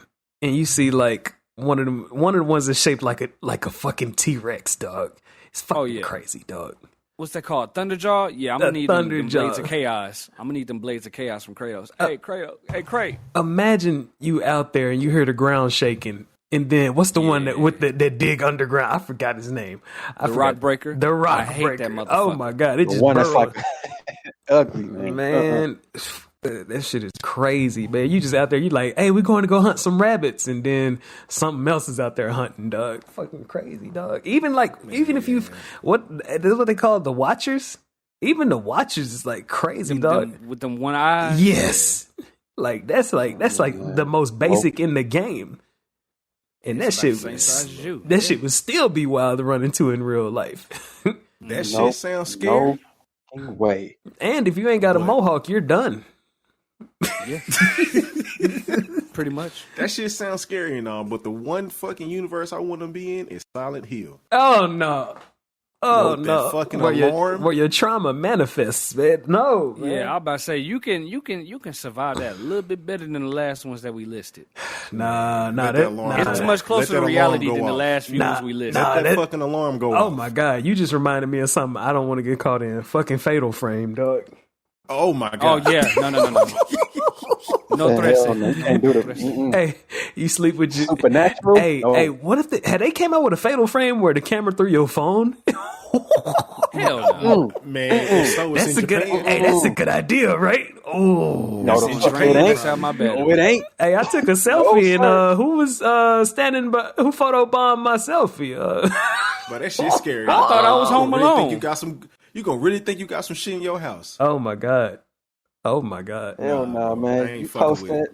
and you see like one of the ones that's shaped like a fucking T-Rex, dog. It's fucking yeah. crazy, dog. What's that called? Thunderjaw? Yeah, I'm The going to need them Thunderjaw. blades of chaos. I'm going to need them blades of chaos from Kratos. Hey, Kratos. Hey, Kray. Imagine you out there and you hear the ground shaking. And then what's the one that dig underground? I forgot his name. The Rock Breaker? The Rock I hate Breaker. that motherfucker. Oh my god! It The just one that's burrowed. like ugly, man. Man, That shit is crazy, man. You just out there, you like, hey, we're going to go hunt some rabbits, and then something else is out there hunting, dog. Fucking crazy, dog. Even if you, this is what they call the Watchers. Even the Watchers is like crazy, dog. With them one eye. Yes, that's the most basic in the game, and that shit would still be wild to run into in real life. That shit sounds scary. No way. And if you ain't got a mohawk, you're done. Yeah. Pretty much. That shit sounds scary and all, but the one fucking universe I want to be in is Silent Hill. Oh no. Oh That no! fucking where alarm. Your trauma manifests, man. No, man. Yeah, I was about to say you can survive that a little bit better than the last ones that we listed. Nah. It's much closer to reality than the last few ones we listed. Let that fucking alarm go off. Oh my god! You just reminded me of something I don't want to get caught in. Fucking Fatal Frame, dog. Oh my god! Oh yeah, no. No threats. Can't do that. Hey, you sleep with your Supernatural. Hey, what if had they came out with a Fatal Frame where the camera through your phone? Hell no. Man, That's a good. Hey, that's a good idea, right? Oh, No, That's it ain't. my bad. No, it ain't. hey, I took a selfie and who was standing by? Who photobombed my selfie? But that shit's scary. I thought I was Home Alone. You gonna really think you got some shit in your house? Oh my god! Hell no, man. You post that,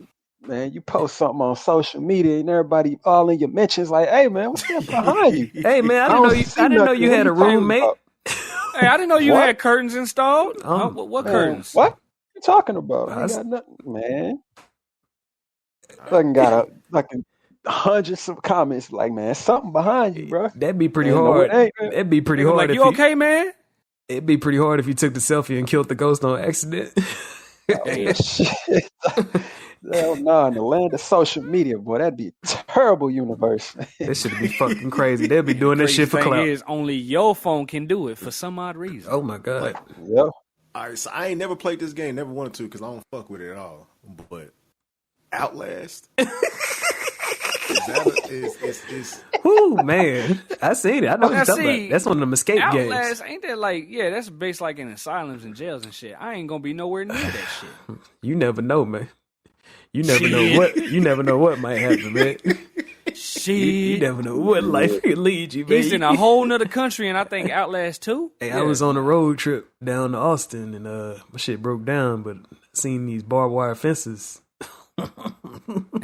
man. You post something on social media and everybody all in your mentions like, hey man, what's that behind you? Hey man, I didn't know you had a roommate. Hey, I didn't know you What? had curtains installed. What Man, curtains? What you talking about? I ain't got nothing, man. Fucking got fucking hundreds of comments like, man, something behind you, bro. That'd be pretty Man, no, hard. it ain't, man. That'd be pretty hard. Like, if you okay, man? It'd be pretty hard if you took the selfie and killed the ghost on accident. Shit. Hell no, in the land of social media, boy, that'd be a terrible universe. That should be fucking crazy. They'll be doing that shit for Thing clout. is, only your phone can do it for some odd reason. Oh my god. Yep. All right, so I ain't never played this game, never wanted to, because I don't fuck with it at all. But Outlast, is Whoo, man. I seen it. I know what you're talking see, about. That's one of them escape Outlast, games. ain't that like, yeah, that's based like in asylums and jails and shit. I ain't gonna be nowhere near that shit. You never know, man. You never know what might happen, man. You never know what life can lead you, man. He's in a whole nother country, and I think Outlast 2. Hey, I was on a road trip down to Austin, and my shit broke down, but seen these barbed wire fences.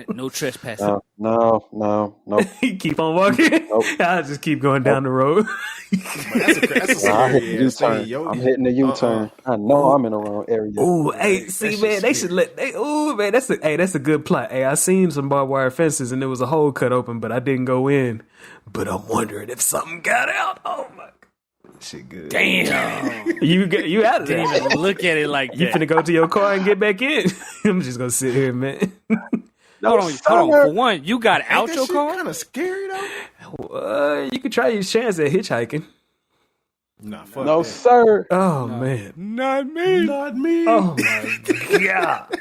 No trespassing. No. You keep on walking. Nope. I just keep going down the road. that's a I'm hitting scary the ass thing, U-turn. yo. I'm hitting the U-turn. I know I'm in the wrong area. Ooh, hey, see, That man, shit's they should let. Man, that's a good plot. Hey, I seen some barbed wire fences, and there was a hole cut open, but I didn't go in. But I'm wondering if something got out. Oh my god, shit, good. Damn. You out of there? Didn't even look at it like You that. finna go to your car and get back in? I'm just gonna sit here, man. Hold on. For one, you got out Ain't your that car? kind of scary though. You could try your chance at hitchhiking. Nah, fuck No, that. sir. Oh man. Not me. Not me. Oh my god.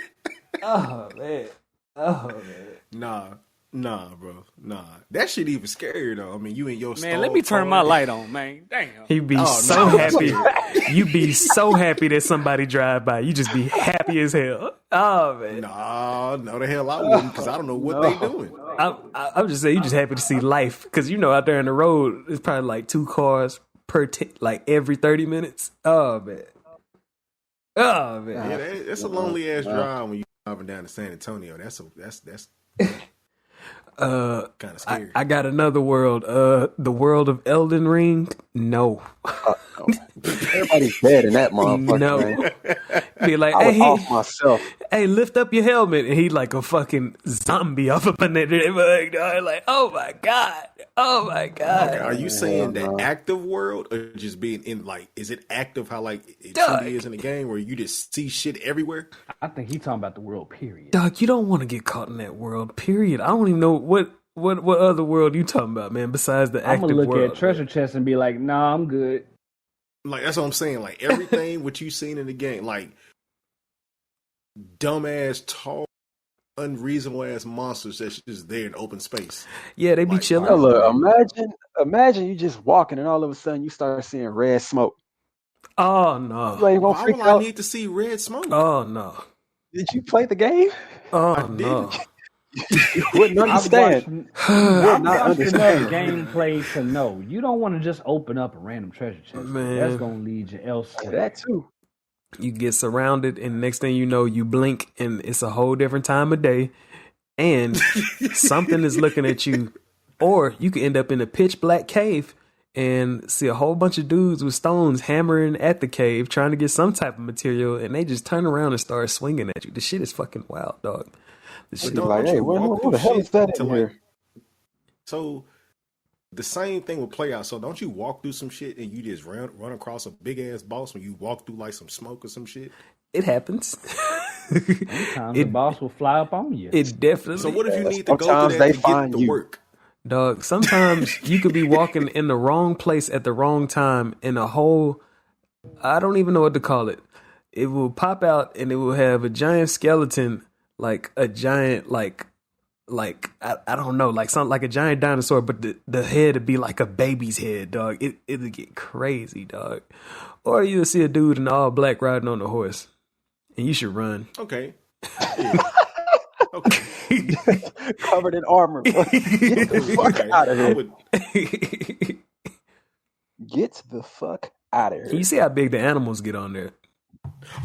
Oh man. Oh man. Nah, bro. Nah. That shit even scarier though. I mean, you in your Man, let me turn my light on, man. Damn. He'd be Oh, so no. happy. You'd be so happy that somebody drive by. You just be happy as hell. Oh man. Nah, no the hell I wouldn't, because I don't know what they doing. I'm just saying, you just happy to see life, because you know out there in the road, it's probably like 2 cars per like every 30 minutes. Oh man. Oh man. Yeah, that's a lonely ass drive when you driving down to San Antonio. That's kind of scary. I got another world. The world of Elden Ring. No. Everybody's dead in that motherfucker, No. man. Be like, I was hey, off myself. hey, lift up your helmet, and he like a fucking zombie off up in there. Like, oh my god, oh my god. Okay, are you saying the active world, or just being in, like, is it active how like it Doug. truly is in the game where you just see shit everywhere? I think he's talking about the world, period. Doc, you don't want to get caught in that world. Period. I don't even know what other world you talking about, man. Besides the I'm active gonna look world. at treasure chest and be like, nah, I'm good. Like, that's what I'm saying. Like, everything what you seen in the game, like dumbass, tall, unreasonable ass monsters that's just there in open space. Yeah, they be Like, chilling. Yo, look, imagine you just walking and all of a sudden you start seeing red smoke. Oh no. You ain't gonna Why freak would I out. need to see red smoke? Oh no. Did you play the game? Oh no, You wouldn't I've watched, understand. I've not watched enough understand. gameplay to know you don't want to just open up a random treasure chest. That's man. gonna lead you elsewhere. That too. You get surrounded, and next thing you know, you blink, and it's a whole different time of day, and something is looking at you, or you could end up in a pitch black cave and see a whole bunch of dudes with stones hammering at the cave trying to get some type of material, and they just turn around and start swinging at you. The shit is fucking wild, dog. The shit. don't Like, you hey, walk who the through hell shit is that to, in like- here? So the same thing will play out. So don't you walk through some shit and you just run across a big ass boss when you walk through like some smoke or some shit? It happens. Sometimes the boss will fly up on you. It definitely. So what if you need to go Sometimes through they that to get find to you. work? Dog, sometimes you could be walking in the wrong place at the wrong time in a whole, I don't even know what to call it. It will pop out and it will have a giant skeleton, like a giant, like I don't know, like something like a giant dinosaur, but the head would be like a baby's head, dog. It'll get crazy, dog. Or you'll see a dude in all black riding on a horse, and you should run. Okay. Yeah. Okay. Covered in armor. Bro. Get the fuck Okay. out of I here. would, Get the fuck out of here. You see how big the animals get on there.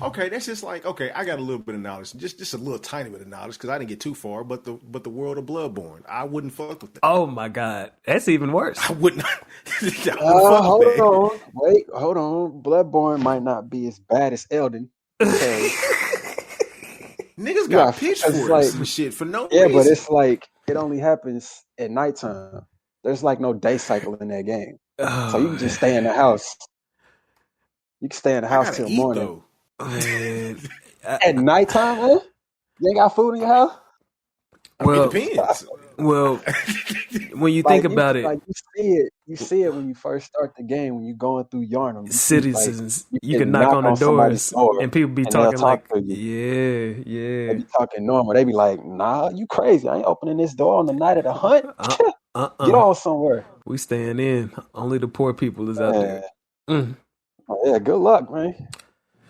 okay, that's just like, okay, I got a little bit of knowledge, just a little tiny bit of knowledge because I didn't get too far. But the world of Bloodborne, I wouldn't fuck with that. Oh my god, that's even worse. I wouldn't. I wouldn't fuck Hold with that. on. Wait, hold on. Bloodborne might not be as bad as Elden. Okay. Niggas Yeah, got pitchforks it's like- and shit for no Yeah, reason. but it's like it only happens at nighttime. There's like no day cycle in that game. So you can just stay in the house. You can stay in the I house gotta till eat morning. though. Man. At nighttime, huh? You ain't got food in your house? Well, It depends. well, when you Like, think about it, like you see it when you first start the game when you're going through Yarnum. You see, like, citizens, you you can can knock on the somebody's doors, door and people be and they'll talking talk like, to you. yeah, They yeah. be talking normal. They be like, "Nah, you crazy? I ain't opening this door on the night of the hunt. Get on somewhere." We staying in. Only the poor people is out there. Mm. Oh, yeah, good luck, man.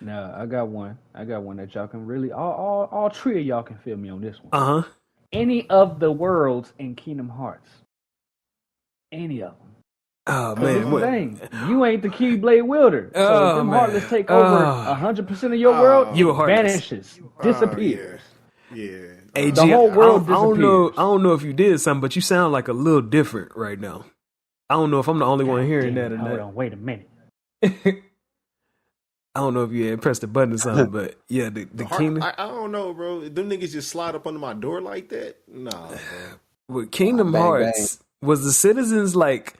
No, I got one. That y'all can really all three of y'all can feel me on this one. Uh huh. Any of the worlds in Kingdom Hearts. Any of them. Oh Here's man, the what? thing. You ain't the Keyblade wielder. So Oh, if them man. Heartless take over 100% of your world, You a Heartless. vanishes, disappears. Yeah. Hey, The G, whole world I don't know. disappears. I don't know if you did something, but you sound like a little different right now. I don't know if I'm the only one hearing that or Hold not. on, wait a minute. I don't know if you had pressed the button or something, but yeah, the kingdom. I don't know, bro. Them niggas just slide up under my door like that? Nah, bro. With Kingdom Bang, Hearts, was the citizens like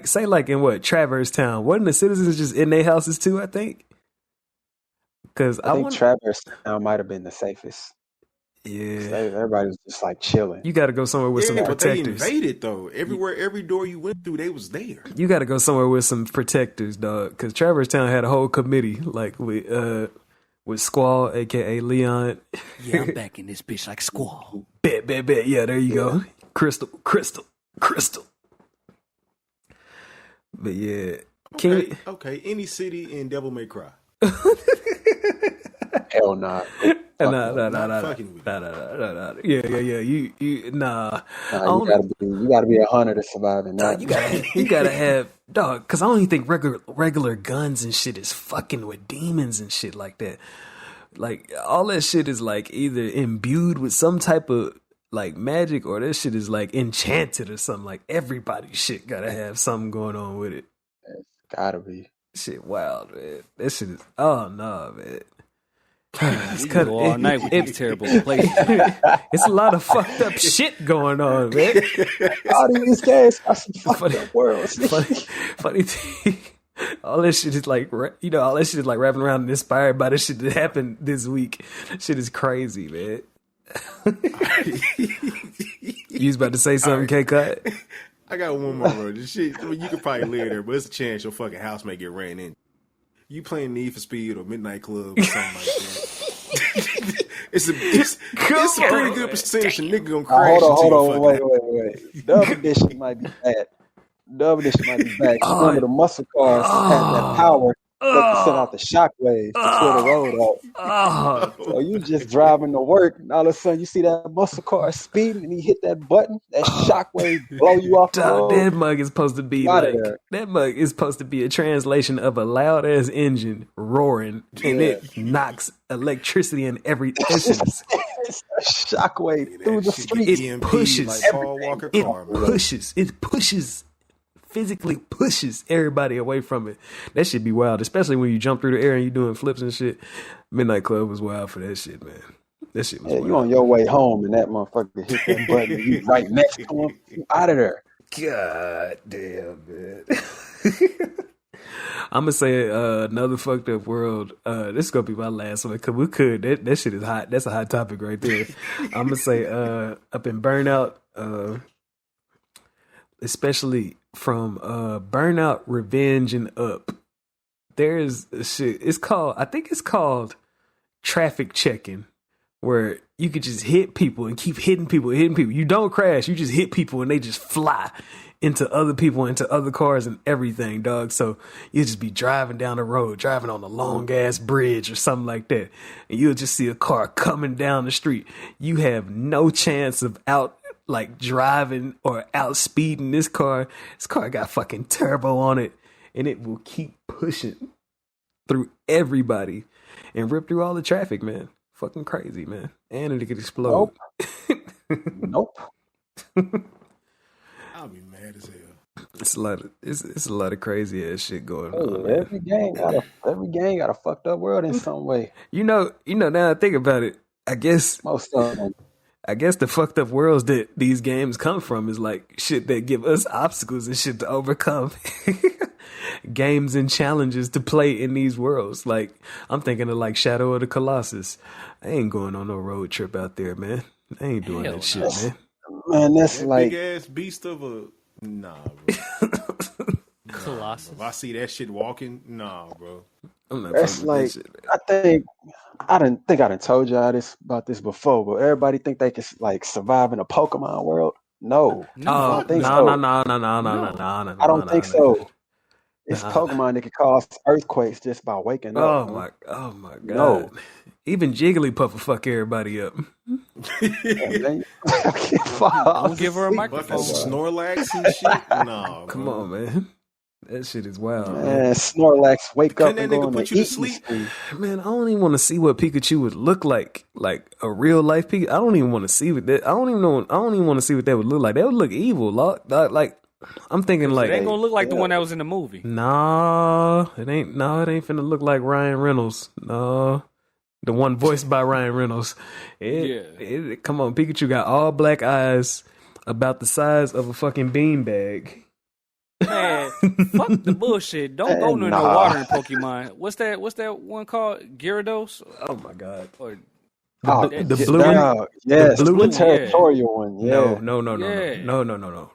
say like in what Traverse Town? Wasn't the citizens just in their houses too? I think. Because I think Traverse Town might have been the safest. yeah, Everybody was just like chilling. you got to go somewhere with some Yeah, but they protectors. invaded though. Every door you went through, they was there. You got to go somewhere with some protectors, dog. Because Traverse Town had a whole committee, like with Squall, aka Leon. Yeah, I'm back in this bitch like Squall. Bet. Yeah, there you go. Crystal. But yeah, Okay. Any city in Devil May Cry. Hell nah. Nah. Fucking with Yeah. You nah. Nah, you gotta be 100 to survive in that. You gotta have dog. Because I don't even think regular guns and shit is fucking with demons and shit like that. Like all that shit is like either imbued with some type of like magic or that shit is like enchanted or something. Like everybody's shit gotta have something going on with it. Gotta be. Shit wild, man. That shit is oh no, man. You can go all night with these terrible places. It's a lot of fucked up shit going on, man. All these guys are some fucked Funny- up worlds. Funny thing, all that shit is like, all that shit is like wrapping around and inspired by the shit that happened this week. Shit is crazy, man. You was about to say something, K-Cut? I got one more, bro. This shit, I mean, you could probably live there, but it's a chance your fucking house may get ran in. You playing Need for Speed or Midnight Club or something like that. it's a pretty good percentage of nigga gonna crash Hold into on, your fucking wait. Dub edition might be bad. You remember the muscle cars had that power Look to send out the shockwaves to clear the road up. Oh, So you just driving to work, and all of a sudden you see that muscle car speeding, and he hit that button. That shockwave blow you off the dog, road. that mug is supposed to be Out of like there. that mug is supposed to be a translation of a loud ass engine roaring, and it knocks electricity in every. That shit is, It's a shockwave through the Shit street. get It EMP pushes like Paul Walker it car, man. pushes, physically pushes everybody away from it. That shit be wild, especially when you jump through the air and you doing flips and shit. Midnight Club was wild for that shit, man. That shit was Yeah, wild. you on your way home, and that motherfucker hit that button, and you right next to him. You out of there. God damn, man. I'm gonna say another fucked up world. This is gonna be my last one because we could. That shit is hot. That's a hot topic right there. I'm gonna say up in Burnout, especially from Burnout, Revenge, and Up. There's a shit. I think it's called traffic checking, where you could just hit people and keep hitting people. You don't crash. You just hit people and they just fly into other people, into other cars and everything, dog. So you just be driving down the road, driving on a long ass bridge or something like that, and you'll just see a car coming down the street. You have no chance of driving or out speeding this car. This car got fucking turbo on it, and it will keep pushing through everybody and rip through all the traffic, man. Fucking crazy, man. And it could explode. Nope. I'll be mad as hell. It's a lot of crazy ass shit going on, man. Every gang got a fucked up world in some way. You know, now I think about it, I guess Most of them. the fucked up worlds that these games come from is like shit that give us obstacles and shit to overcome. Games and challenges to play in these worlds. Like, I'm thinking of like Shadow of the Colossus. I ain't going on no road trip out there, man. I ain't doing Hell that shit, no. man. Man, that's That like big ass beast of a bro. Colossus. If I see that shit walking, bro. I'm not that's fucking with like that shit, man. I didn't think I done told y'all about this before, but everybody think they can like survive in a Pokemon world. No, Oh, I don't think no, so. no. I don't think so. It's Nah. Pokemon that can cause earthquakes just by waking up. Oh my god. No. Even Jigglypuff will fuck everybody up. Man, Don't give her a Fucking microphone. Snorlax and shit. Nah, Come bro. on, man. That shit is wild, man. Man, Snorlax, wake Couldn't up and that go nigga on put the you to eating sleep? spree. Man, I don't even want to see what Pikachu would look like a real life Pikachu. I don't even want to see what that. I don't even want to see what that would look like. That would look evil. Like I'm thinking It like, ain't gonna look like the one that was in the movie. nah, it ain't. No, it ain't finna look like Ryan Reynolds. No, the one voiced by Ryan Reynolds. Come on, Pikachu got all black eyes, about the size of a fucking beanbag. Man, fuck the bullshit. Don't go near no Nah. water in Pokemon. What's that one called? Gyarados? Oh my god. Or Oh, The yeah, blue one? dog. Yes, The blue the one? territorial one. Yeah. No. Yeah.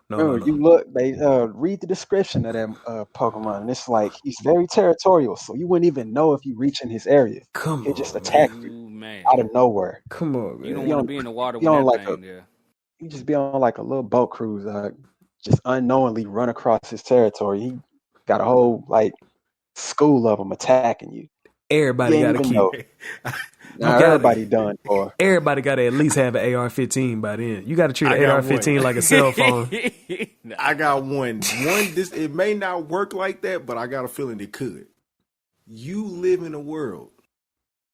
Remember, you look. They read the description of that Pokemon, and it's like he's very territorial. So you wouldn't even know if you reach in his area. Come He'll on, just man. attack you Ooh, man. out of nowhere. Come on, You man. don't want to be in the water with you don't that like thing there. You just be on like a little boat cruise, just unknowingly run across his territory. He got a whole like school of them attacking you. Everybody You got ain't to even keep. know. Now gotta- everybody done for. Everybody got to at least have an AR-15 by then. You got to treat I an got AR-15 one. like a cell phone. I got one. It may not work like that, but I got a feeling it could. You live in a world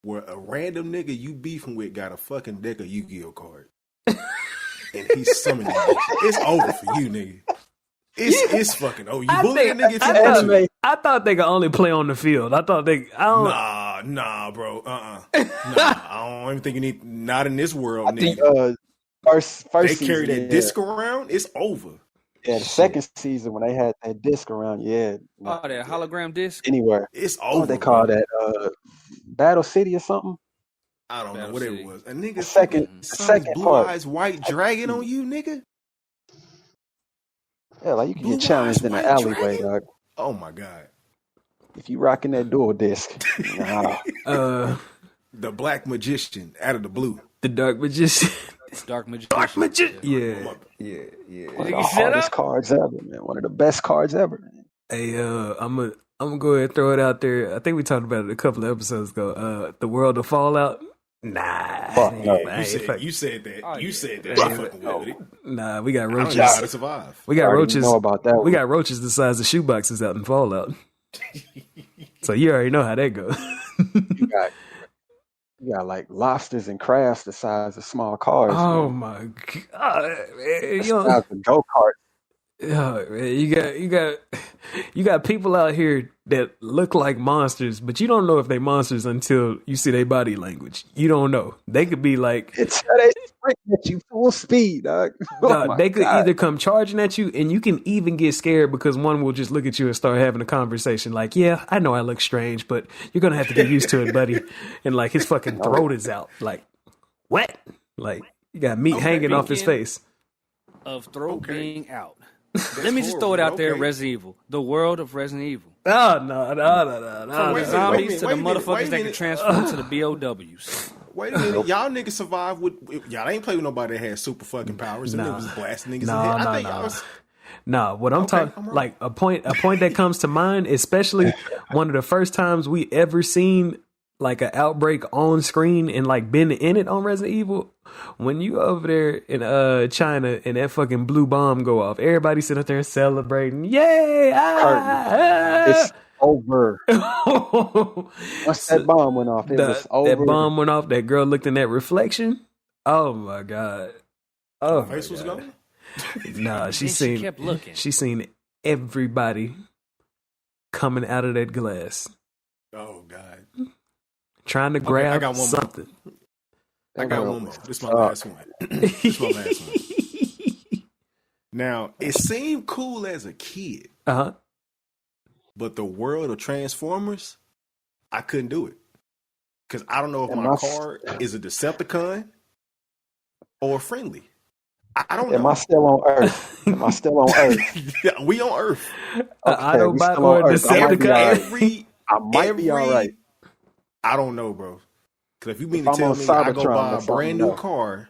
where a random nigga you beefing with got a fucking deck of Yu-Gi-Oh card, and he's summoning you. It's over for you, nigga. It's fucking over. You bully that nigga if you want to. I thought they could only play on the field. I don't. Nah, bro. Nah, I don't even think you need. Not in this world, I think nigga. first They season, carry that yeah. disc around. It's over. Yeah, the second season when they had that disc around, Oh, that hologram disc? anywhere. It's What over. they call bro. that? Battle City or something? I don't know Battle whatever City. it was. A nigga The second blue part. eyes white dragon on you, nigga. Yeah, like you can Blue get challenged eyes, in the white alleyway, dragon? dog. Oh my god. If you rocking that dual disc. Nah. The black magician out of the blue. The Dark Magician. Dark Magician. Dark Magician. Yeah. Yeah. One of the Nigga, shut hardest up. cards ever, man. One of the best cards ever, man. Hey, I'm I'm gonna go ahead and throw it out there. I think we talked about it a couple of episodes ago. The world of Fallout. Nah, Fuck no. You said that. Oh, You yeah. said that. I'm fucking with it. nah. We got I don't roaches. know how to survive. We got I already roaches. know about that We one. got roaches the size of shoeboxes out in Fallout. So you already know how that goes. You got like lobsters and crabs the size of small cars. Oh man. my god! The You know, size of go-karts. oh, man, you got people out here that look like monsters, but you don't know if they monsters until you see their body language. You don't know. They could be like, It's they sprinting at you full speed, dog. Oh dog, my they could God. either come charging at you, and you can even get scared because one will just look at you and start having a conversation. Like, yeah, I know I look strange, but you're gonna have to get used to it, buddy. And like his fucking throat is out. Like, what? Like you got meat hanging off his face. Of throat being out. Let me just throw it out there, Resident Evil. The world of Resident Evil. Oh no. From the zombies to the motherfuckers that can minute. transform to the BOWs. Wait a minute, y'all niggas survived with y'all ain't play with nobody that had super fucking powers. Them niggas was blasting niggas in the head. I think y'all was, Nah, what I'm talking I'm wrong. like a point that comes to mind, especially one of the first times we ever seen like an outbreak on screen and like been in it on Resident Evil. When you over there in China and that fucking blue bomb go off, everybody sit up there celebrating. Yay! It's over. Once that bomb went off, it was over. That bomb went off. That girl looked in that reflection. Oh my god! Oh, my face was God. going. Nah, she And seen. she kept looking. She seen everybody coming out of that glass, Oh god. trying to I grab got one more. something. I got one more. This is my last one. This is my last one. Now, it seemed cool as a kid, Uh-huh. but the world of Transformers, I couldn't do it. Because I don't know if Am my I- car is a Decepticon or friendly. I don't Am know. I still on Earth? Am I still on Earth? We on Earth. Okay, Autobot we still or on Earth. I might be Decepticon? all right. Every, I might be all right. I don't know, bro. Because if you mean If to I'm tell on me I go Cybertron buy or a something, brand new no. car,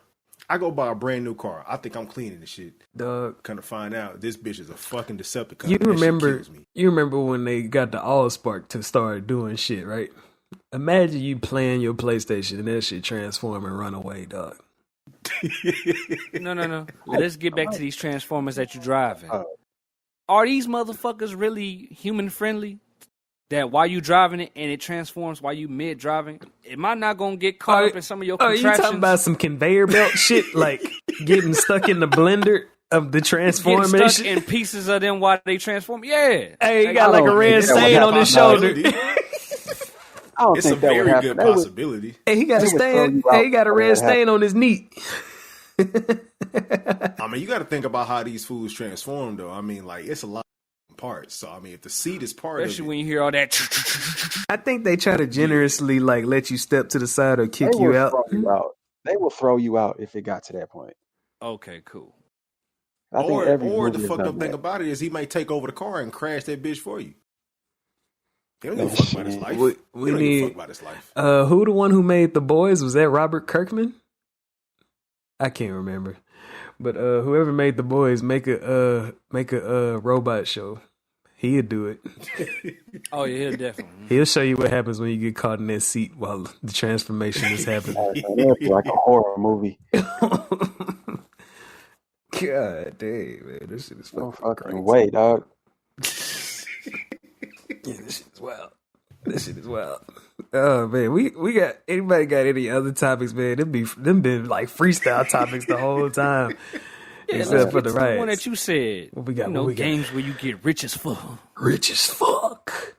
I go buy a brand new car. I think I'm cleaning the shit. Dog. Kind of find out this bitch is a fucking Decepticon. You That shit remember? kills me. You remember when they got the Allspark to start doing shit, right? Imagine you playing your PlayStation and that shit transform and run away, dog. No. Let's get back to these Transformers that you're driving. Oh. Are these motherfuckers really human friendly? That while you driving it and it transforms while you mid driving, am I not gonna get caught up in some of your Are you contraptions? talking about some conveyor belt shit, like getting stuck in the blender of the Getting transformation? stuck in pieces of them while they transform? Yeah. Hey, he got like a don't red think that would stain on his shoulder. I don't It's a think that would very happen. good They would- possibility. Hey, he got a They would throw stain. you out Hey, he got a before red that stain on his knee. I mean, you got to think about how these foods transform, though. I mean, like, it's a lot of parts. So, I mean, if the seat is part Especially of it, when you hear all that. I think they try to generously like let you step to the side or kick They you will out. throw you out. They will throw you out if it got to that point. Okay, cool. I think or every the movie has fucked done up thing that. about it is he may take over the car and crash that bitch for you. He don't give a Oh, fuck about his shit. life. We He don't give a need- fuck about his life. Who the one who made The Boys? Was that Robert Kirkman? I can't remember. But whoever made The Boys, make a robot show. He'd do it. Oh yeah, definitely. He'll show you what happens when you get caught in that seat while the transformation is happening. It'd be like a horror movie. God damn, man, this shit is No fucking fucking crazy. way, dog. Yeah, this shit is wild. This shit is wild. Oh man, we got anybody got any other topics, man? Them been like freestyle topics the whole time. Yeah, Except let's for get the to the one riots. that you said. What we got? You know, What we got? games where you get rich as fuck. Rich as fuck.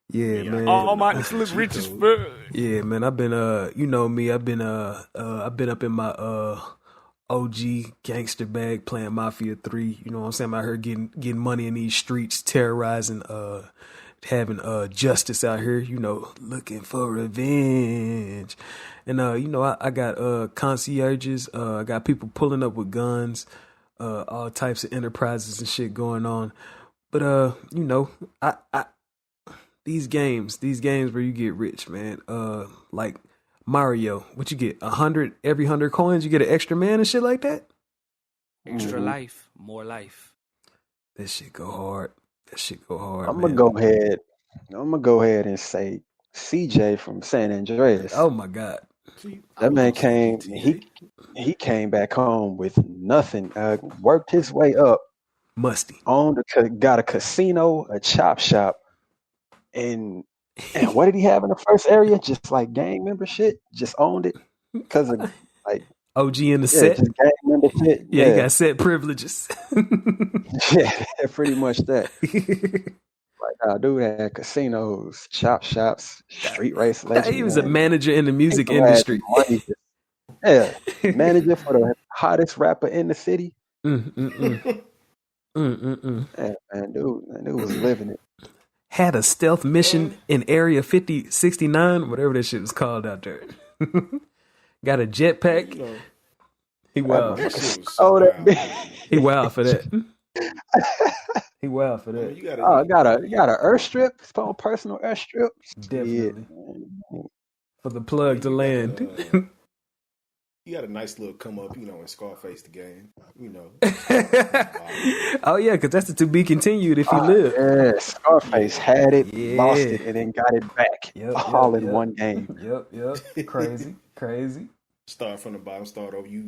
Yeah, man. All my look rich as fuck. Yeah, man. I've been you know me. I've been up in my OG gangster bag playing Mafia 3. You know what I'm saying? I'm out here getting money in these streets, terrorizing, having justice out here. You know, looking for revenge. And you know, I got concierges. I got people pulling up with guns. All types of enterprises and shit going on. But you know, I these games where you get rich, man. Like Mario, what you get? Every 100 coins, you get an extra man and shit like that. Extra life, more life. This shit go hard. That shit go hard, I'm man. gonna go ahead and say CJ from San Andreas. Oh my God. See, I That was man gonna say came. GTA. He came back home with nothing. Worked his way up. Musty. Got a casino, a chop shop, and what did he have in the first area? Just like gang member shit. Just owned it because of like OG in the yeah, set. just gang member shit. Yeah, he Yeah, got set privileges. yeah, pretty much that. Like, dude had casinos, chop shops, street race legend. He was a Man. manager in the music People had industry. money. Yeah, manager for the hottest rapper in the city. Mm. Yeah, man, dude was living it. Had a stealth mission in Area 5069, whatever that shit was called out there. Got a jetpack. You know, He wild. that shit was Oh, so that wild. He wild for that. He wild for I mean, that. you gotta, got a airstrip, his own personal airstrip. Definitely. Yeah. For the plug to land. you got a nice little come up, you know, in Scarface the game, you know. Oh yeah, because that's the to be continued if he lived. Yeah, Scarface had it, Yeah. lost it, and then got it back. All in one game. Yep. Crazy. Start from the bottom, start over. You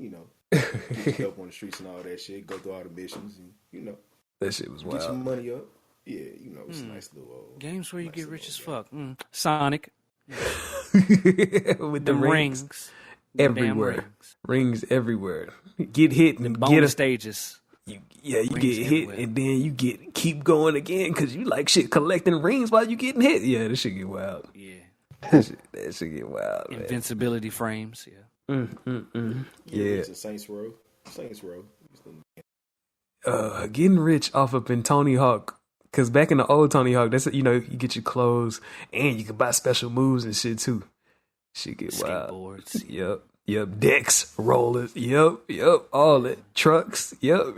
get up on the streets and all that shit. Go through all the missions, and That shit was get your wild. money up. Yeah, it's a nice little Games where you get rich as fuck. Sonic. With the Them rings. rings. Them damn Everywhere. Rings everywhere. Get hit and get Bonus a stages. you Rings get hit everywhere. and then you keep going again because you like shit collecting rings while you getting hit. Yeah, this shit get wild. Yeah. That shit get wild, man. Invincibility frames. Yeah. Yeah. It's a Saints Row. Getting rich off of in Tony Hawk. Cause back in the old Tony Hawk, that's you get your clothes and you can buy special moves and shit too. Shit get wild. Skateboards. Yep. Decks, rollers. Yep. All that. Trucks. Yep.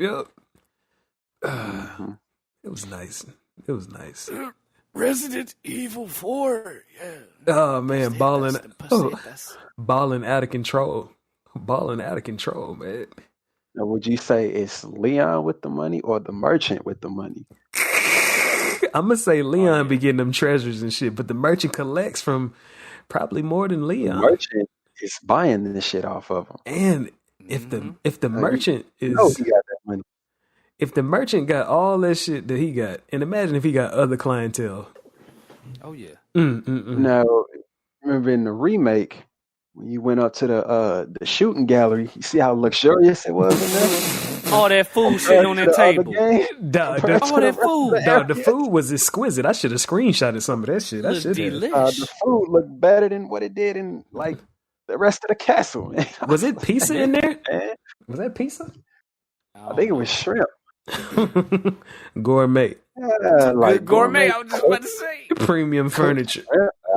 It was nice. Resident Evil 4. Yeah. Oh man, balling That's out of control. Balling out of control, man. Now, would you say it's Leon with the money or the merchant with the money? I'm gonna say Leon be getting them treasures and shit, but the merchant collects from probably more than The Leon. merchant is buying this shit off of him. And if the merchant is He got that money. if the merchant got all that shit that he got, and imagine if he got other clientele. Oh yeah. Now, remember in the remake when you went up to the shooting gallery, you see how luxurious it was in there. All that food sitting on that table. The food was exquisite. I should have screenshotted some of that shit. I Look should have. delish. The food looked better than what it did in like the rest of the castle. Was it pizza in there? Man, Was that pizza? I think it was shrimp. Gourmet. Yeah, like Gourmet, I was just about to say. Premium furniture.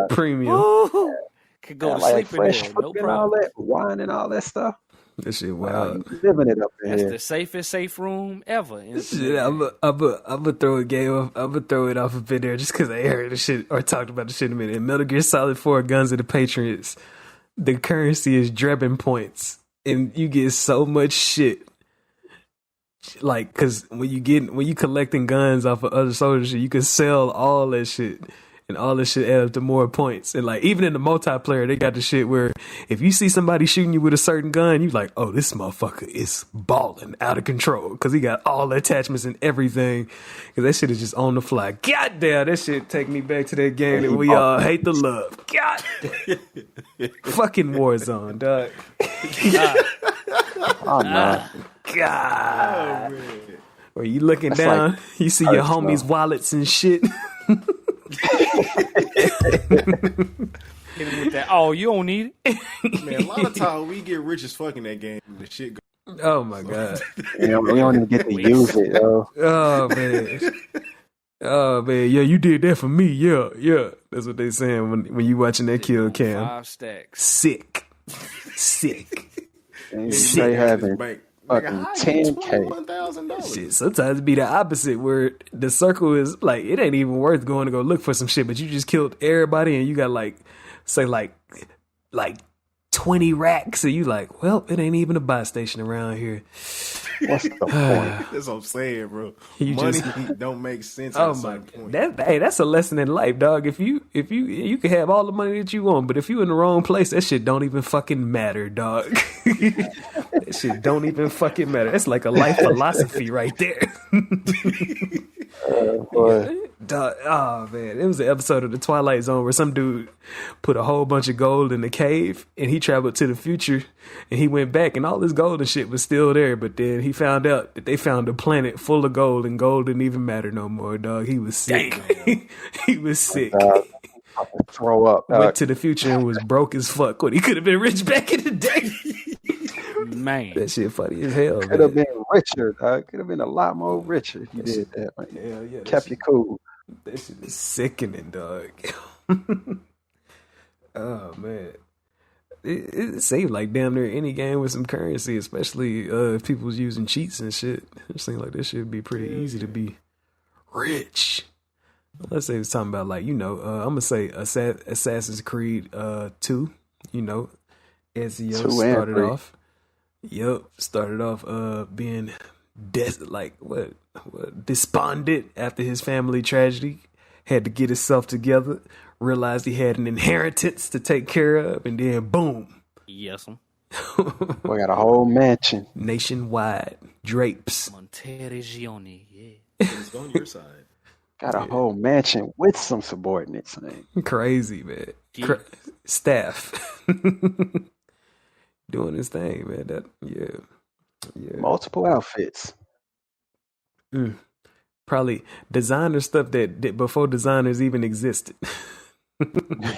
Premium. Ooh, could go to like sleep in fresh there, fruit no and all problem. that, wine and all that stuff. That shit Wow, wild. you living it up in That's here. the safest safe room ever. Shit, I'm gonna throw a game off. I'm gonna throw it off a bit there just because I heard the shit or talked about the shit in a minute. In Metal Gear Solid 4 Guns of the Patriots, the currency is Drebin points, and you get so much shit. Like, cause when you collecting guns off of other soldiers, you can sell all that shit, and all that shit add up to more points. And like, even in the multiplayer, they got the shit where if you see somebody shooting you with a certain gun, you like, oh, this motherfucker is balling out of control because he got all the attachments and everything. Cause that shit is just on the fly. God damn, that shit take me back to that game that we all hate to love. God damn. Fucking Warzone, dog. Oh no. God. Where you looking That's down, like you see your personal. homies' wallets and shit. Hit him with that. Oh, you don't need it. Man, a lot of times we get rich as fuck in that game. The shit go. Oh my god. We don't even get to use it, though. Oh man. Oh man. Yeah, you did that for me. Yeah. That's what they saying when you watching that kill cam. 5 stacks. Sick. And Sick. they having Bank. fucking Nigga, $10K. $21,000. Shit, sometimes it be the opposite where the circle is like it ain't even worth going to go look for some shit, but you just killed everybody and you got like say like 20 racks. So you like, well, it ain't even a buy station around here. What's the point? That's what I'm saying, bro. Money don't make sense. Oh at my some point. that's a lesson in life, dog. If you can have all the money that you want, but if you in the wrong place, that shit don't even fucking matter, dog. That shit don't even fucking matter. That's like a life philosophy right there. Boy. Dog, oh man, it was an episode of The Twilight Zone where some dude put a whole bunch of gold in the cave, and he traveled to the future, and he went back, and all this gold and shit was still there. But then he found out that they found a planet full of gold, and gold didn't even matter no more, dog. He was sick. He was sick. Throw up. Went to the future and was broke as fuck when he could have been rich back in the day. Man, That shit funny as hell. Could have been richer, dog. Could have been a lot more richer if you did that. Man. Hell yeah, Kept you cool. That shit is sickening, dog. Oh man, it seemed like damn near any game with some currency, especially if people was using cheats and shit. It seemed like this should be pretty easy to be rich. Let's say it's talking about like I'm gonna say Assassin's Creed 2. Ezio started off. Yep, started off being despondent after his family tragedy. Had to get himself together. Realized he had an inheritance to take care of, and then boom. yes, We got a whole mansion. Nationwide drapes. Monterregione, yeah. It's on your side. Got a whole mansion with some subordinates, man. Crazy, man. Staff. Doing his thing, man. Yeah. Multiple outfits. Probably designer stuff that before designers even existed.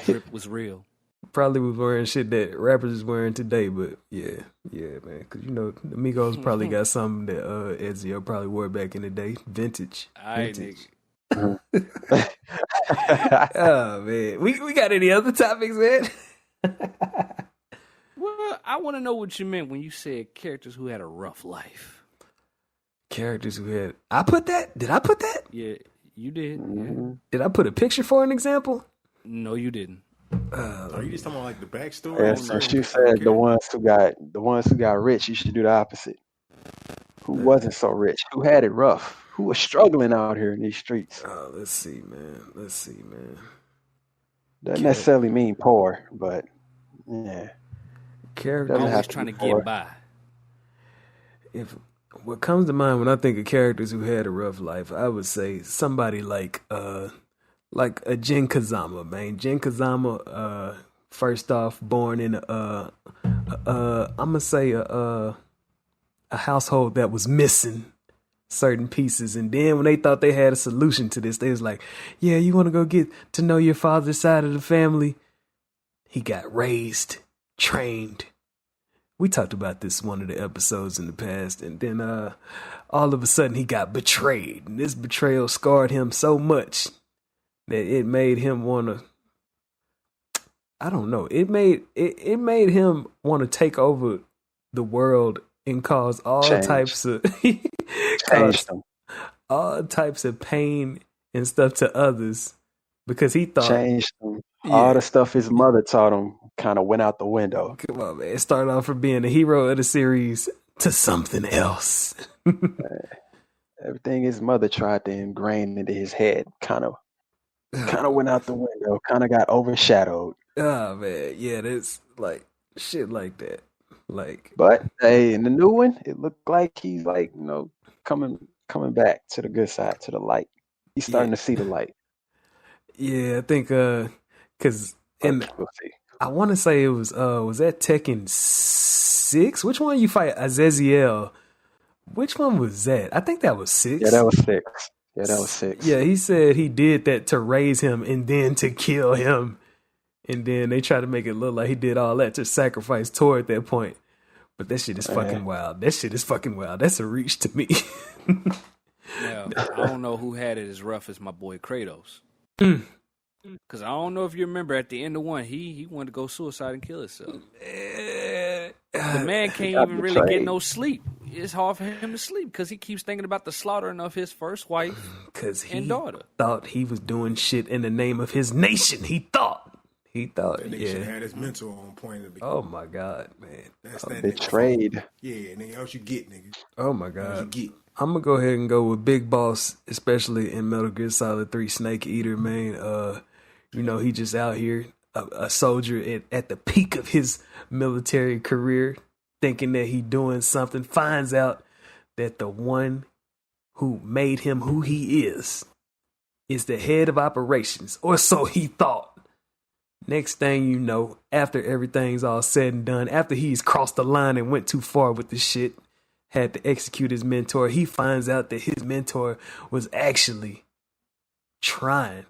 Drip was real. Probably was wearing shit that rappers is wearing today, but yeah, man. Because the Migos probably got something that Ezio probably wore back in the day, vintage. Nigga. Oh man, we got any other topics, man? Well, I want to know what you meant when you said characters who had a rough life. Characters who had. I put that? Did I put that? Yeah, you did. Mm-hmm. Yeah. Did I put a picture for an example? No, you didn't. Are you just talking about like the backstory? Yeah, so she said the ones who got rich, you should do the opposite. Who wasn't so rich? Who had it rough? Who was struggling out here in these streets? Let's see, man. Doesn't necessarily mean poor, but yeah. Characters Doesn't have Always to trying be to poor. get by. If what comes to mind when I think of characters who had a rough life, I would say somebody like a Jin Kazama, man. Jin Kazama, first off, born in I'm gonna say a household that was missing certain pieces, and then when they thought they had a solution to this, they was like, "Yeah, you want to go get to know your father's side of the family?" He got raised, trained. We talked about this one of the episodes in the past, and then all of a sudden he got betrayed, and this betrayal scarred him so much that it made him want to. I don't know. It made him want to take over the world and cause all types of all types of pain and stuff to others because he thought Changed them. All the stuff his mother taught him kind of went out the window. Come on, man. It started off from being the hero of the series to something else. Everything his mother tried to ingrain into his head kind of went out the window, kind of got overshadowed. Oh man, yeah, that's like shit like that. Like, But hey, in the new one, it looked like he's like, coming back to the good side, to the light. He's starting to see the light. yeah, I think because and We'll see. I want to say it was that Tekken 6? Which one you fight Azazel? Which one was that? I think that was 6. Yeah, that was 6. Yeah, he said he did that to raise him and then to kill him. And then they try to make it look like he did all that to sacrifice toward that point. But that shit is fucking wild. That's a reach to me. Yeah, I don't know who had it as rough as my boy Kratos. Because I don't know if you remember at the end of one, he wanted to go suicide and kill himself. The man can't even really get no sleep. It's hard for him to sleep because he keeps thinking about the slaughtering of his first wife Because and daughter. thought he was doing shit in the name of his nation. He thought He thought, That nigga should have had his mentor on point. Oh my God, man. That's that Betrayed. Nigga. Yeah, nigga, else you get, nigga. Oh my Else God. you get. I'm gonna go ahead and go with Big Boss, especially in Metal Gear Solid 3 Snake Eater, man. You know, he just out here, a soldier at the peak of his military career, thinking that he doing something, finds out that the one who made him who he is the head of operations, or so he thought. Next thing you know, after everything's all said and done, after he's crossed the line and went too far with the shit, had to execute his mentor, he finds out that his mentor was actually trying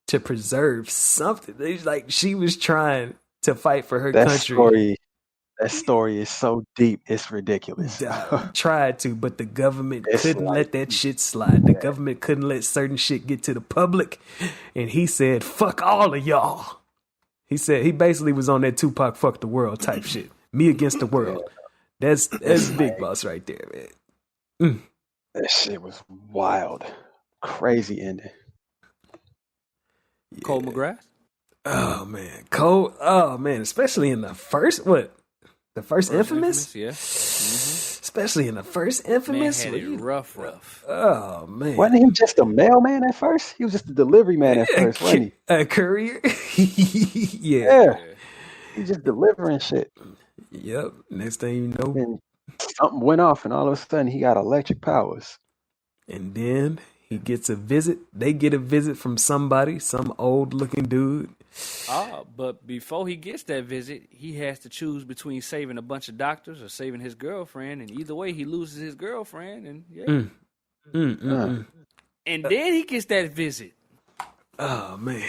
to preserve something. It's like she was trying to fight for her country. That story is so deep, it's ridiculous. Tried to, but the government couldn't let that shit slide. The government couldn't let certain shit get to the public. And he said, fuck all of y'all. He said, he basically was on that Tupac fuck the world type shit. Me against the world. That's Big Boss right there, man. That shit was wild. Crazy ending. Cole McGrath? Oh, man. Cole, oh, man. Especially in the first, the first Infamous? Yeah. Especially in the first Infamous. Man had it rough. Oh, man. Wasn't he just a mailman at first? He was just a delivery man at first, wasn't he? A courier? Yeah. He just delivering shit. Yep. Next thing you know. And something went off, and all of a sudden he got electric powers. And then he gets a visit. They get a visit from somebody, some old looking dude. But before he gets that visit, he has to choose between saving a bunch of doctors or saving his girlfriend. And either way, he loses his girlfriend. And and then he gets that visit. Oh, man.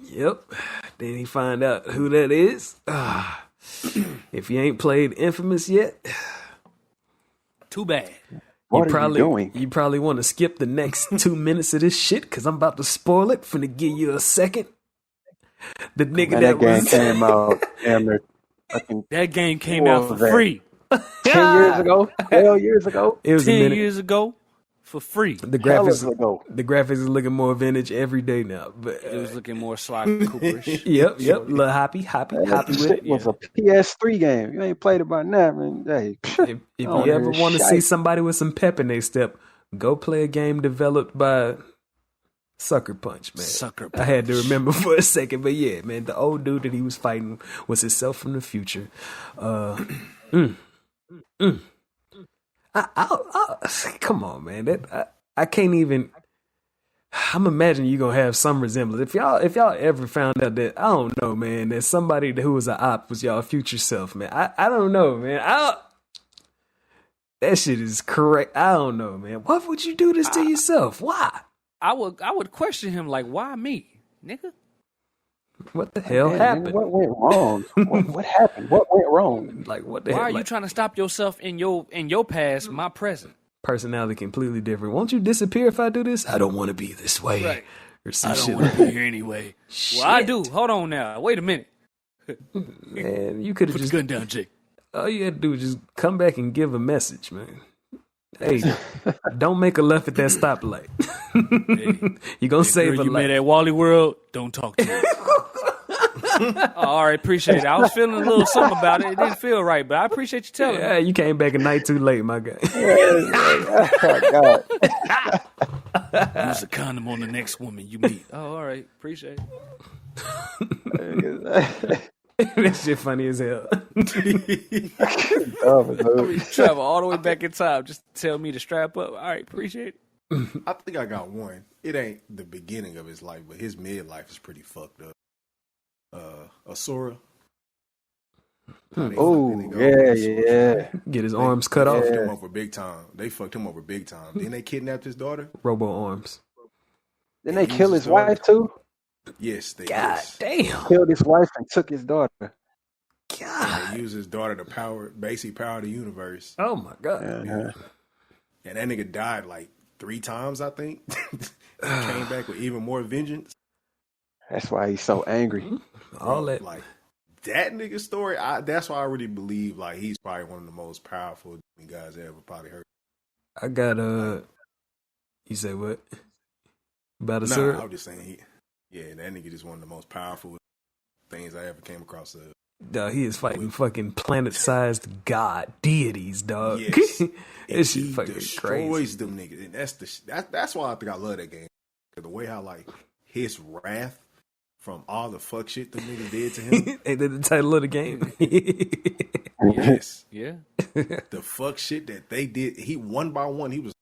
Yep. Then he find out who that is. If you ain't played Infamous yet, too bad. What are you doing? You probably want to skip the next 2 minutes of this shit because I'm about to spoil it. Finna give you a second. The nigga that game came out. That game came out for free. 10 years ago? 12 years ago? It was 10 years ago for free. The graphics is looking more vintage every day now. But it was looking more Sly Cooperish. Yep. Little happy with it. It was a PS3 game. You ain't played it by now, man. Hey, if you ever want to see somebody with some pep in their step, go play a game developed by Sucker Punch, man. Sucker Punch. I had to remember for a second, but yeah, man, the old dude that he was fighting was himself from the future. Come on, man. I can't even. I'm imagining you gonna have some resemblance. If y'all ever found out that, I don't know, man, that somebody who was an op was y'all future self, man. I don't know, man. That shit is correct. I don't know, man. Why would you do this to yourself? Why? I would question him like, why me, nigga? What the hell happened? Nigga, what went wrong? what happened? What went wrong? Like what the Why hell? are you trying to stop yourself in your past, my present? Personality completely different. Won't you disappear if I do this? I don't want to be this way. Right. Or some I don't shit want like to be here anyway. Well, I do. Hold on now. Wait a minute. Man, you could have Put just the gun down, Jake. all you had to do was just come back and give a message, man. Hey, don't make a left at that stoplight. You're going to save a You life. made at Wally World, don't talk to me. All right, appreciate it. I was feeling a little something about it. It didn't feel right, but I appreciate you telling me. Yeah, you came back a night too late, my guy. Use a condom on the next woman you meet. Oh, all right. Appreciate it. That shit funny as hell. Travel all the way back in time just to tell me to strap up. All right, appreciate it. I think I got one. It ain't the beginning of his life, but his midlife is pretty fucked up. Asura. Oh, yeah. Get his arms cut off. They fucked him over big time. Then they kidnapped his daughter. Robo arms. Then they kill his wife too? Yes, they God damn. Killed his wife and took his daughter. God. They used his daughter to power the universe. Oh my God. And that nigga died like 3 times, I think. Came back with even more vengeance. That's why he's so angry. All that. Like that nigga story, that's why I really believe like he's probably one of the most powerful guys I ever probably heard. I got you say what? About a Nah, syrup? I was just saying that nigga just one of the most powerful things I ever came across. Dog, he is fighting fucking planet-sized god deities, dog. Yes, and This shit he fucking destroys crazy. them niggas, and that's why I think I love that game. Cause the way how like his wrath from all the fuck shit them niggas did to him. Ain't that the title of the game? Yes, Yeah. the fuck shit that they did. He one by one, he was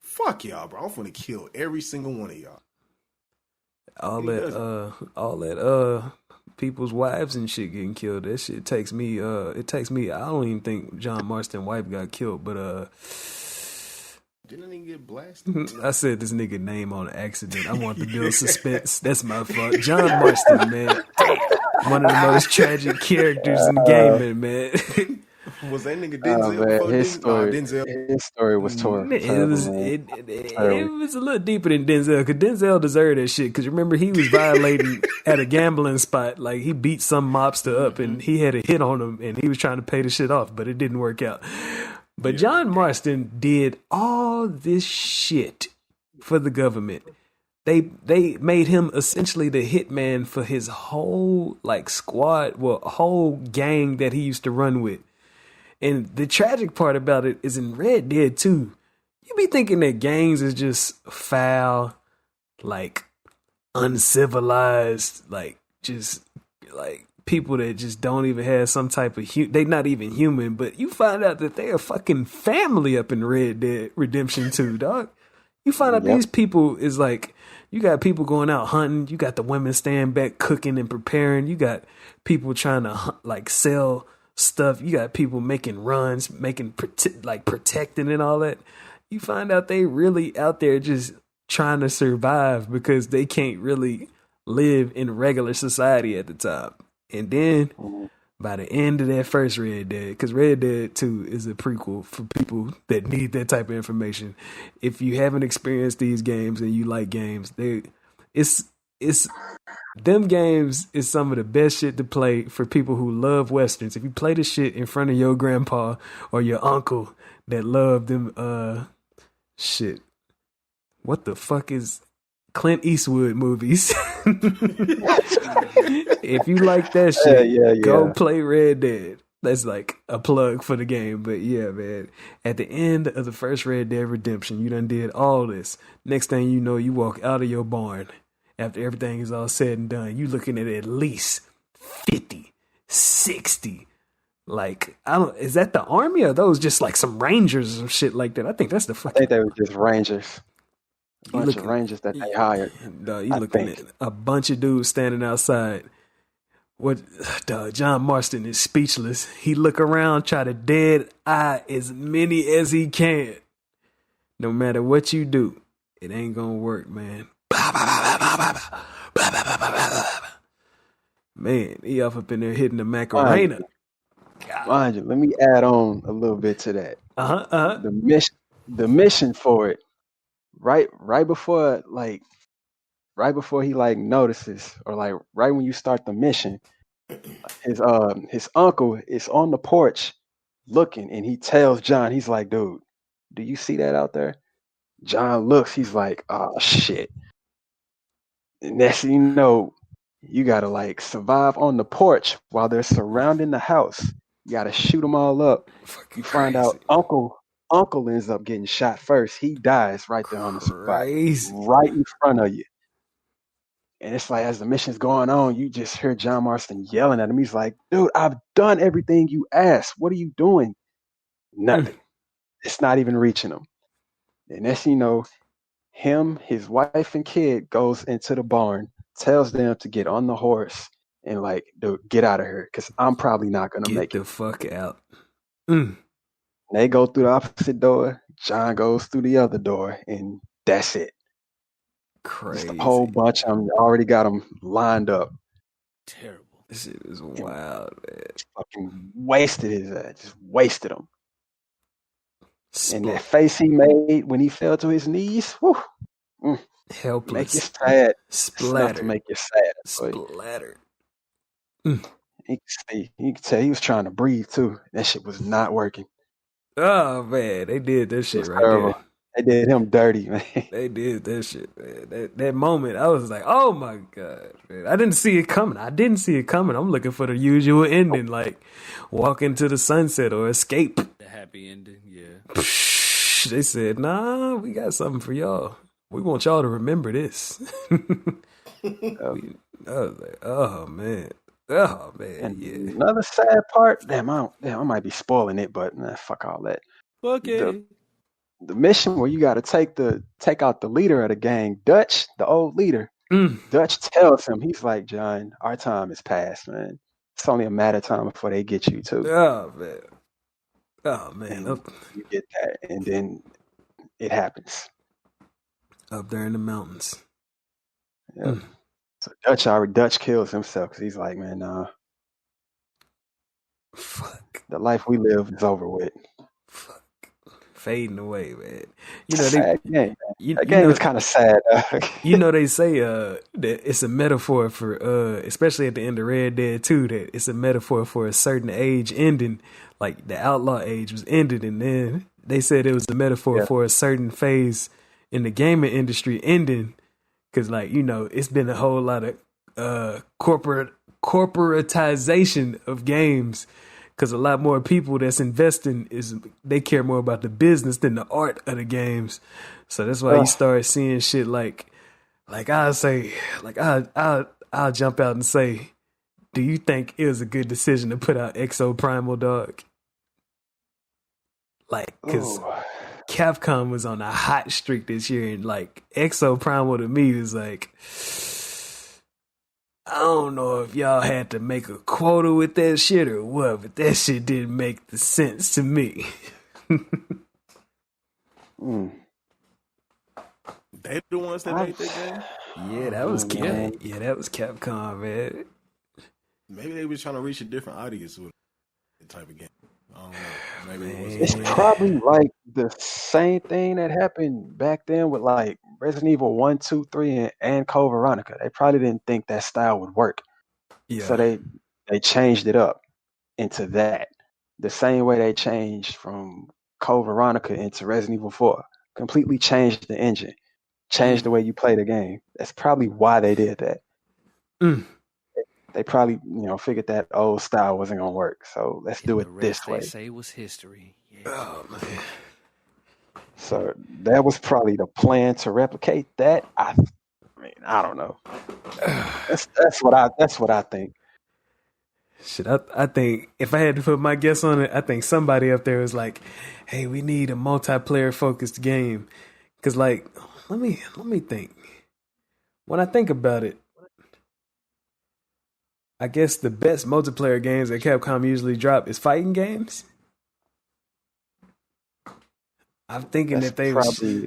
fuck y'all, bro. I'm gonna kill every single one of y'all. all He that people's wives and shit getting killed. That shit takes me. It takes me. I don't even think John Marston's wife got killed, but Didn't he get blasted? I said this nigga name on accident. I want to build suspense. That's my fault. John Marston, man. One of the most tragic characters in gaming, man. Was that nigga Oh, Denzel? man, Fuck his niggas? story, Denzel. his story was terrible. It was man. it Terrible. was a little deeper than Denzel, because Denzel deserved that shit. Because remember, he was violating at a gambling spot. Like, he beat some mobster up, and he had a hit on him, and he was trying to pay the shit off, but it didn't work out. But John Marston did all this shit for the government. They made him essentially the hitman for his whole squad, whole gang that he used to run with. And the tragic part about it is in Red Dead 2, you be thinking that gangs is just foul, uncivilized, just people that just don't even have some type of they not even human, but you find out that they are fucking family up in Red Dead Redemption 2, dog. You find out these people is you got people going out hunting, you got the women staying back cooking and preparing, you got people trying to sell stuff, you got people making runs, protecting and all that. You find out they really out there just trying to survive because they can't really live in regular society at the time. And then by the end of that first Red Dead, because Red Dead 2 is a prequel for people that need that type of information. If you haven't experienced these games and you like games, it's them games is some of the best shit to play for people who love Westerns. If you play this shit in front of your grandpa or your uncle that love them, shit. What the fuck is Clint Eastwood movies? If you like that shit, go play Red Dead. That's a plug for the game. But yeah, man, at the end of the first Red Dead Redemption, you done did all this. Next thing you know, you walk out of your barn after everything is all said and done. You looking at least 50, 60. Is that the army or are those just some rangers or shit like that? I think that's the fucking. I think they were just rangers. A bunch of rangers that they hired. You looking at a bunch of dudes standing outside. John Marston is speechless. He look around, try to dead eye as many as he can. No matter what you do, it ain't gonna work, man. Man, he up in there hitting the Macarena. Mind you, let me add on a little bit to that. The mission for it. Right before he notices, or right when you start the mission, his uncle is on the porch looking, and he tells John, he's like, dude, do you see that out there? John looks, he's like, oh shit. And next thing you know, you gotta survive on the porch while they're surrounding the house. You gotta shoot them all up. You find out Uncle ends up getting shot first. He dies right there on the spot, right in front of you. And it's as the mission's going on, you just hear John Marston yelling at him. He's like, dude, I've done everything you asked. What are you doing? Nothing. It's not even reaching him. And next thing you know, him, his wife, and kid goes into the barn, tells them to get on the horse and dude, get out of here, because I'm probably not going to make it. Get the fuck out. They go through the opposite door. John goes through the other door, and that's it. Crazy. Just a whole bunch of them already got them lined up. Terrible. This shit is wild, man. Fucking wasted his ass. Just wasted him. And that face he made when he fell to his knees, whew, helpless. Make you sad. Splattered. To make you sad. Splattered. You could tell he was trying to breathe too. That shit was not working. Oh man, they did that shit right terrible. there. They did him dirty, man. They did that shit, man. That moment, I was like, oh my God, man. I didn't see it coming. I'm looking for the usual ending, like walk into the sunset or escape. The happy ending, yeah. They said, nah, we got something for y'all. We want y'all to remember this. I was like, oh man. And Yeah. another sad part, I might be spoiling it, but nah, fuck all that. Okay. The mission where you got to take out the leader of the gang, Dutch, the old leader. Dutch tells him, he's like, John, our time is past, man. It's only a matter of time before they get you too. Oh man. And you get that, and then it happens. Up there in the mountains. Yeah. So Dutch kills himself because he's like, man, nah. Fuck. The life we live is over with. Fuck. Fading away, man. Sad game. That game is kind of sad. They say that it's a metaphor for, especially at the end of Red Dead 2, that it's a metaphor for a certain age ending. Like the outlaw age was ended, and then they said it was a metaphor for a certain phase in the gaming industry ending. Because, it's been a whole lot of corporatization of games. Because a lot more people that's investing they care more about the business than the art of the games. So that's why you start seeing shit I'll jump out and say, do you think it was a good decision to put out Exo Primal, dog? Because Capcom was on a hot streak this year, and Exo Primal to me is like, I don't know if y'all had to make a quota with that shit or what, but that shit didn't make the sense to me. They the ones that made that game? Yeah, that was Capcom, man. Maybe they was trying to reach a different audience with that type of game. I don't know. Maybe it wasn't. It's probably like the same thing that happened back then with Resident Evil 1, 2, 3, and Code Veronica. They probably didn't think that style would work. Yeah. So they changed it up into that. The same way they changed from Code Veronica into Resident Evil 4. Completely changed the engine. Changed the way you play the game. That's probably why they did that. They probably, figured that old style wasn't gonna work. So let's do it this way. They say was history. Yeah. Oh man. So that was probably the plan to replicate that. I don't know. That's what I think. Shit, I think if I had to put my guess on it, I think somebody up there was like, "Hey, we need a multiplayer focused game." Because let me think. When I think about it, I guess the best multiplayer games that Capcom usually drop is fighting games. I'm thinking that's probably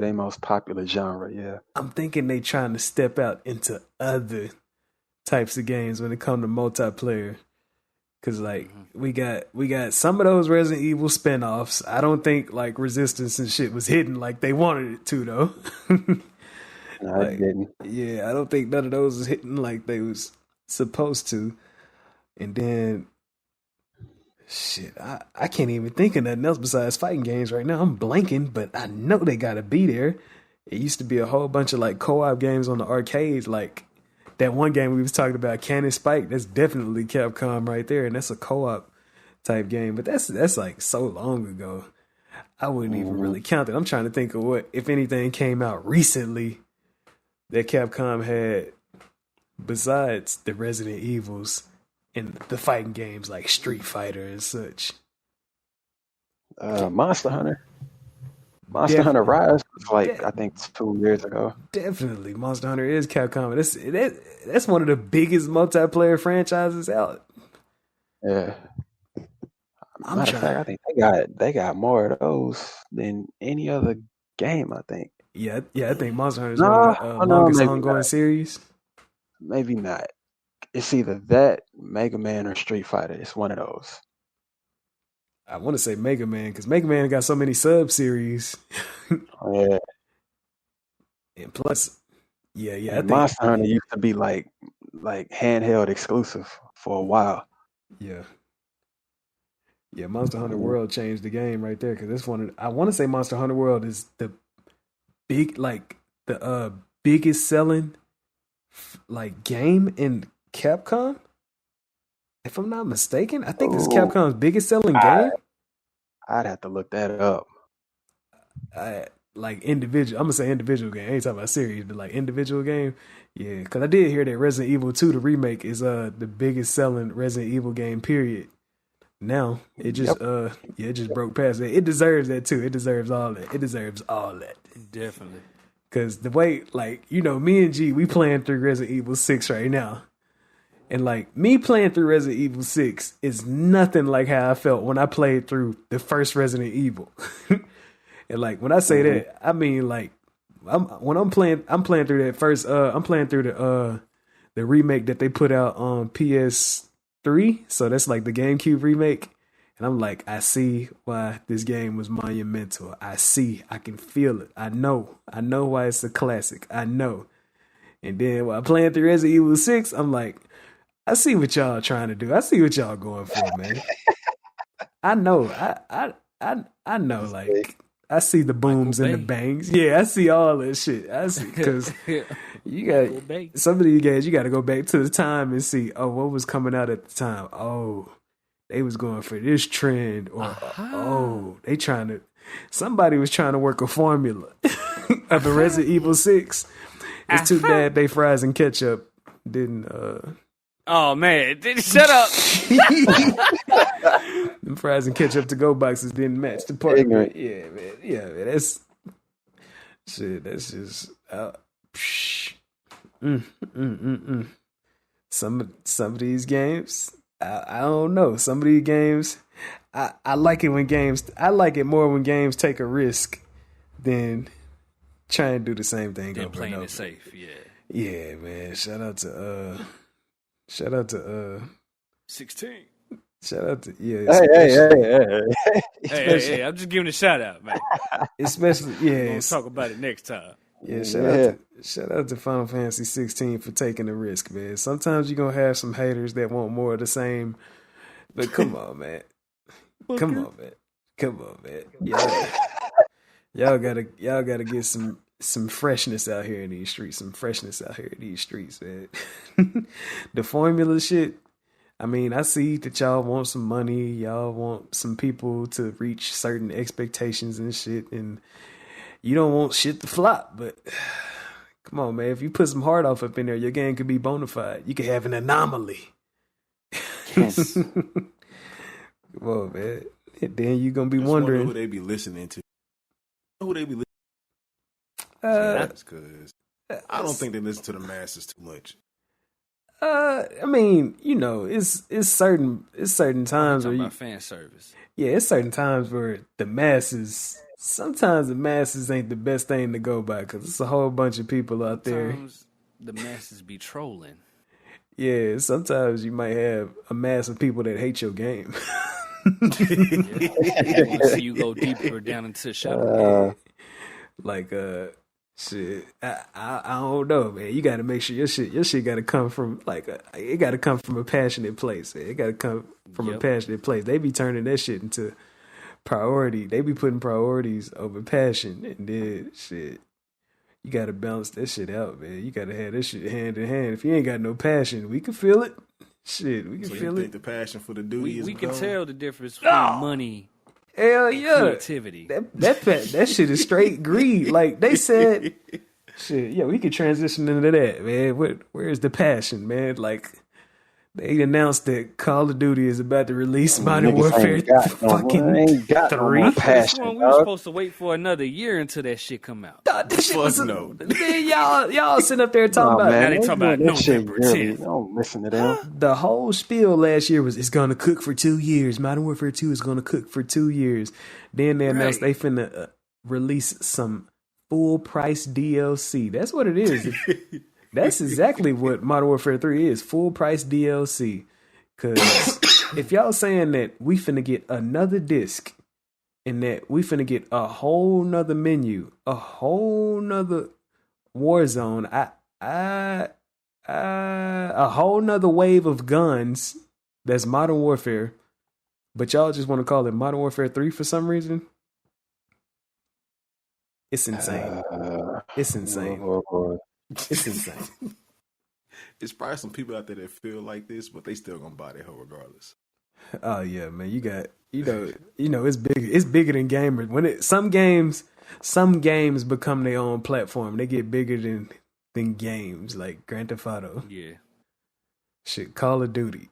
their most popular genre. Yeah, I'm thinking they trying to step out into other types of games when it comes to multiplayer. Because we got some of those Resident Evil spinoffs. I don't think Resistance and shit was hidden like they wanted it to though. No, it didn't. Yeah, I don't think none of those was hitting like they was supposed to. And then shit, I can't even think of nothing else besides fighting games right now. I'm blanking, but I know they gotta be there. It used to be a whole bunch of co-op games on the arcades, that one game we was talking about, Cannon Spike. That's definitely Capcom right there, and that's a co-op type game. But that's so long ago, I wouldn't even really count it. I'm trying to think of what, if anything, came out recently that Capcom had besides the Resident Evils and the fighting games like Street Fighter and such. Monster Hunter. Monster Hunter Rise was I think 2 years ago. Definitely, Monster Hunter is Capcom. That's one of the biggest multiplayer franchises out. Yeah. Matter of fact, I think they got more of those than any other game. I think. Yeah. I think Monster Hunter is one of the longest ongoing series. Maybe not. It's either that, Mega Man, or Street Fighter. It's one of those. I want to say Mega Man because Mega Man got so many sub series. Yeah. And plus, I think Monster Hunter used to be like handheld exclusive for a while. Yeah. Yeah, Monster Hunter World changed the game right there because this one. I want to say Monster Hunter World is the biggest selling like game in Capcom. If I'm not mistaken, I think it's Capcom's biggest selling game. I'd have to look that up. Like individual, I'm gonna say individual game. I ain't talking about series, but like individual game. Yeah, because I did hear that Resident Evil 2, the remake, is the biggest selling Resident Evil game. Period. Now it just it just broke past that. It deserves that too. It deserves all that. It deserves all that. Definitely. Because the way, like, you know, me and G, we playing through Resident Evil 6 right now. And, like, me playing through Resident Evil 6 is nothing like how I felt when I played through the first Resident Evil. And, like, when I say that, I mean, like, I'm playing through that first, I'm playing through the remake that they put out on PS3. So that's, like, the GameCube remake. And I'm like, I see why this game was monumental. I can feel it. I know why it's a classic. I know. And then while playing through Resident Evil 6, I'm like, I see what y'all trying to do. I see what y'all going for, man. I know. I know. Like, I see the booms and the bangs. Yeah, I see all that shit. I see because you got some of these games. You got to go back to the time and see. Oh, what was coming out at the time? Oh. They was going for this trend, or somebody was trying to work a formula of the Resident Evil 6. It's too bad they fries and ketchup didn't. Oh man, shut up! Them fries and ketchup to go boxes didn't match the part. Ignorant. Yeah, man. That's shit. That's just Some of these games. I don't know. Some of these games, I like it more when games take a risk than try and do the same thing. They're playing it safe, yeah. Yeah, man. Shout out to 16. Shout out to Hey, I'm just giving a shout out, man. Especially We'll talk about it next time. Yeah, shout out to Final Fantasy 16 for taking the risk, man. Sometimes you're gonna have some haters that want more of the same. But come on, man. Come on, man. Y'all gotta get some freshness out here in these streets. Man. The formula shit. I mean, I see that y'all want some money. Y'all want some people to reach certain expectations and shit, and you don't want shit to flop, but come on, man. If you put some heart off up in there, your game could be bona fide. You could have an anomaly. Yes. Come on, man. And then you're going to be Just wondering who they be listening to. Who they be listening to. Because I don't think they listen to the masses too much. I mean, you know, it's certain times where about fan service. Yeah, it's certain times where the masses. Sometimes the masses ain't the best thing to go by because it's a whole bunch of people out there. Sometimes the masses be trolling. Yeah, sometimes you might have a mass of people that hate your game. So you go deeper down into shadow. Like shit. I don't know, man. You got to make sure your shit got to come from it got to come from a passionate place. Man. It got to come from a passionate place. They be turning that shit into priority. They be putting priorities over passion, and then shit. You got to balance that shit out, man. You got to have this shit hand in hand. If you ain't got no passion, we can feel it. Shit, we can feel you it. think the passion for the duty is we can gone? tell the difference between money. Hell yeah, creativity. That shit is straight greed. Like they said, shit. Yeah, we could transition into that, man. Where's the passion, man? Like they announced that Call of Duty is about to release Modern Warfare fucking 3. Passion, we were supposed to wait for another year until that shit come out. This shit was no. Then y'all sitting up there talking about. Now they talking about November 10th. Don't listen to them. The whole spiel last year was it's gonna cook for 2 years. Modern Warfare 2 is gonna cook for 2 years. Then they announced they finna release some full price DLC. That's what it is. That's exactly what Modern Warfare 3 is. Full price DLC. Cause if y'all saying that we finna get another disc and that we finna get a whole nother menu, a whole nother Warzone, a whole nother wave of guns that's Modern Warfare, but y'all just want to call it Modern Warfare 3 for some reason. It's insane. It's insane. It's insane. It's probably some people out there that feel like this, but they still gonna buy that hoe regardless. Oh yeah, man. You got it's big. It's bigger than gamers. When some games become their own platform. They get bigger than games like Grand Theft Auto. Yeah. Shit, Call of Duty.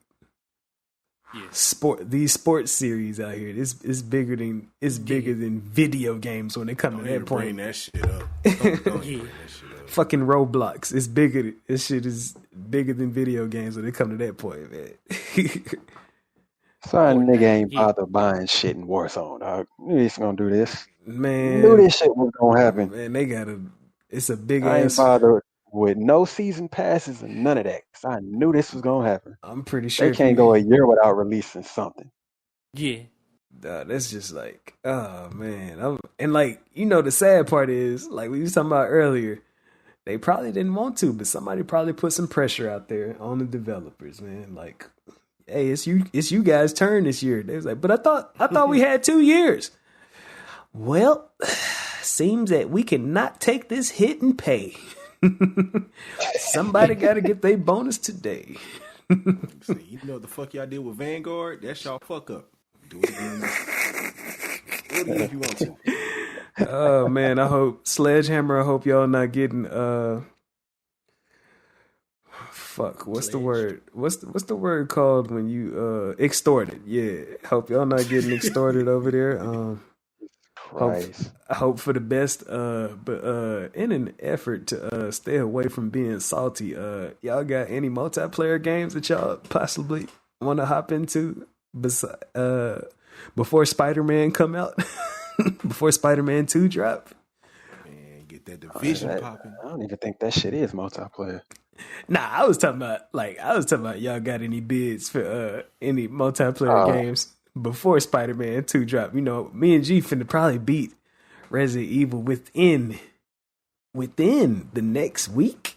Yeah. These sports series out here. It's bigger than video games when they come to that point. Bring that shit up. Don't bring that shit up. Fucking Roblox. It's bigger. This shit is bigger than video games when they come to that point, man. Son, nigga ain't bother buying shit in Warzone, dog. Knew this gonna do this. Man, Knew this shit was gonna happen. Man, they gotta. It's a big I ain't ass. bothered with no season passes and none of that. 'Cause I knew this was gonna happen. I'm pretty sure They can't go a year without releasing something. Yeah. That's just like, oh man. And like, the sad part is, like we was talking about earlier, they probably didn't want to, but somebody probably put some pressure out there on the developers, man. Like, hey, it's you guys' turn this year. They was like, but I thought we had 2 years. Well, seems that we cannot take this hit and pay. Somebody got to get their bonus today. See, you know what the fuck y'all did with Vanguard? That's y'all fuck up. Do it again. Do it again if you want to. Oh man, I hope Sledgehammer. I hope y'all not getting fuck. What's the word? What's the word called when you extorted? Yeah, hope y'all not getting extorted over there. I hope for the best. But in an effort to stay away from being salty, y'all got any multiplayer games that y'all possibly want to hop into before Spider-Man come out? Before Spider-Man 2 drop? Man, get that division popping. I don't even think that shit is multiplayer. Nah, I was talking about y'all got any bids for any multiplayer games before Spider-Man 2 drop. Me and G finna probably beat Resident Evil within the next week.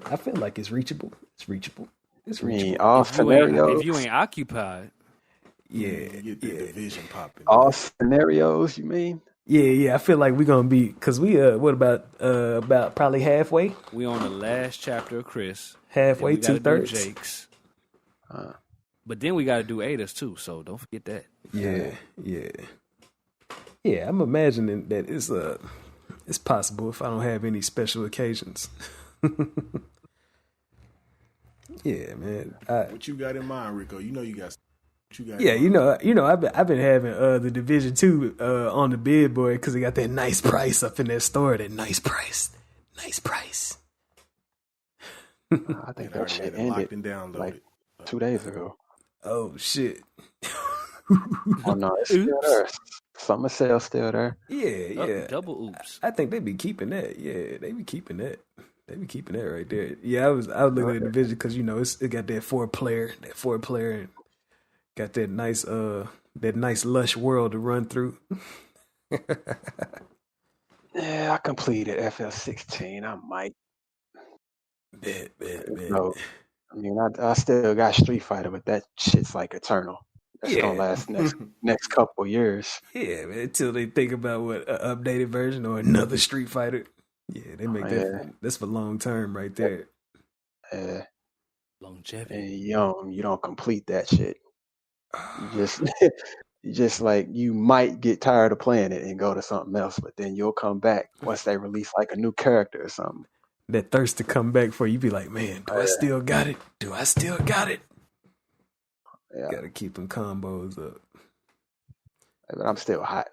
I feel like it's reachable. It's reachable. I mean, all scenarios. If you ain't occupied. Yeah, get the division popping. All scenarios, you mean? Yeah. I feel like we're gonna be, cause we what about probably halfway. We on the last chapter of Chris. Halfway, 2/3. Jake's. But then we got to do Ada's too. So don't forget that. Yeah. I'm imagining that it's possible if I don't have any special occasions. Yeah, man. What you got in mind, Rico? You know you got. Yeah, I've been having the Division 2 on the bid board because they got that nice price up in that store. That nice price. I think that shit ended like 2 days ago. Oh shit! Oh no, it's still there. Summer sale still there. Yeah. Double oops. I think they be keeping that. Yeah, they be keeping that. They be keeping that right there. Yeah, I was looking at the Division because it got that 4-player, and got that nice lush world to run through. Yeah, I completed FL16. I might. Bet. No, I mean, I still got Street Fighter, but that shit's like eternal. That's gonna last next couple years. Yeah, man, until they think about what an updated version or another Street Fighter. Yeah, they make that. That's for long term right there. Longevity. And you don't complete that shit. You just like, you might get tired of playing it and go to something else, but then you'll come back once they release like a new character or something. That thirst to come back for you, be like, man, do I still got it? Yeah. Gotta keep them combos up. But I'm still hot.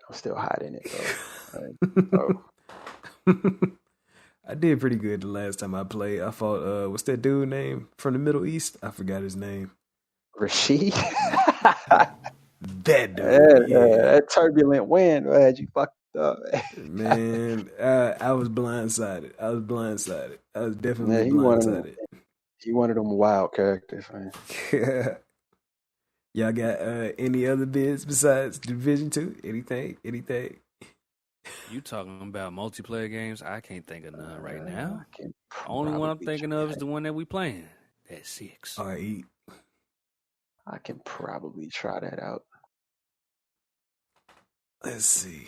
In it, though. I did pretty good the last time I played. I fought, what's that dude name from the Middle East? I forgot his name. Rashid? That dude. That turbulent wind had you fucked up. Man, I was blindsided. I was definitely blindsided. He one of them wild characters, man. Y'all got any other bids besides Division 2? Anything? You talking about multiplayer games? I can't think of none right now. Only one I'm thinking of is the one that we playing. That's 6. RE. I can probably try that out. let's see.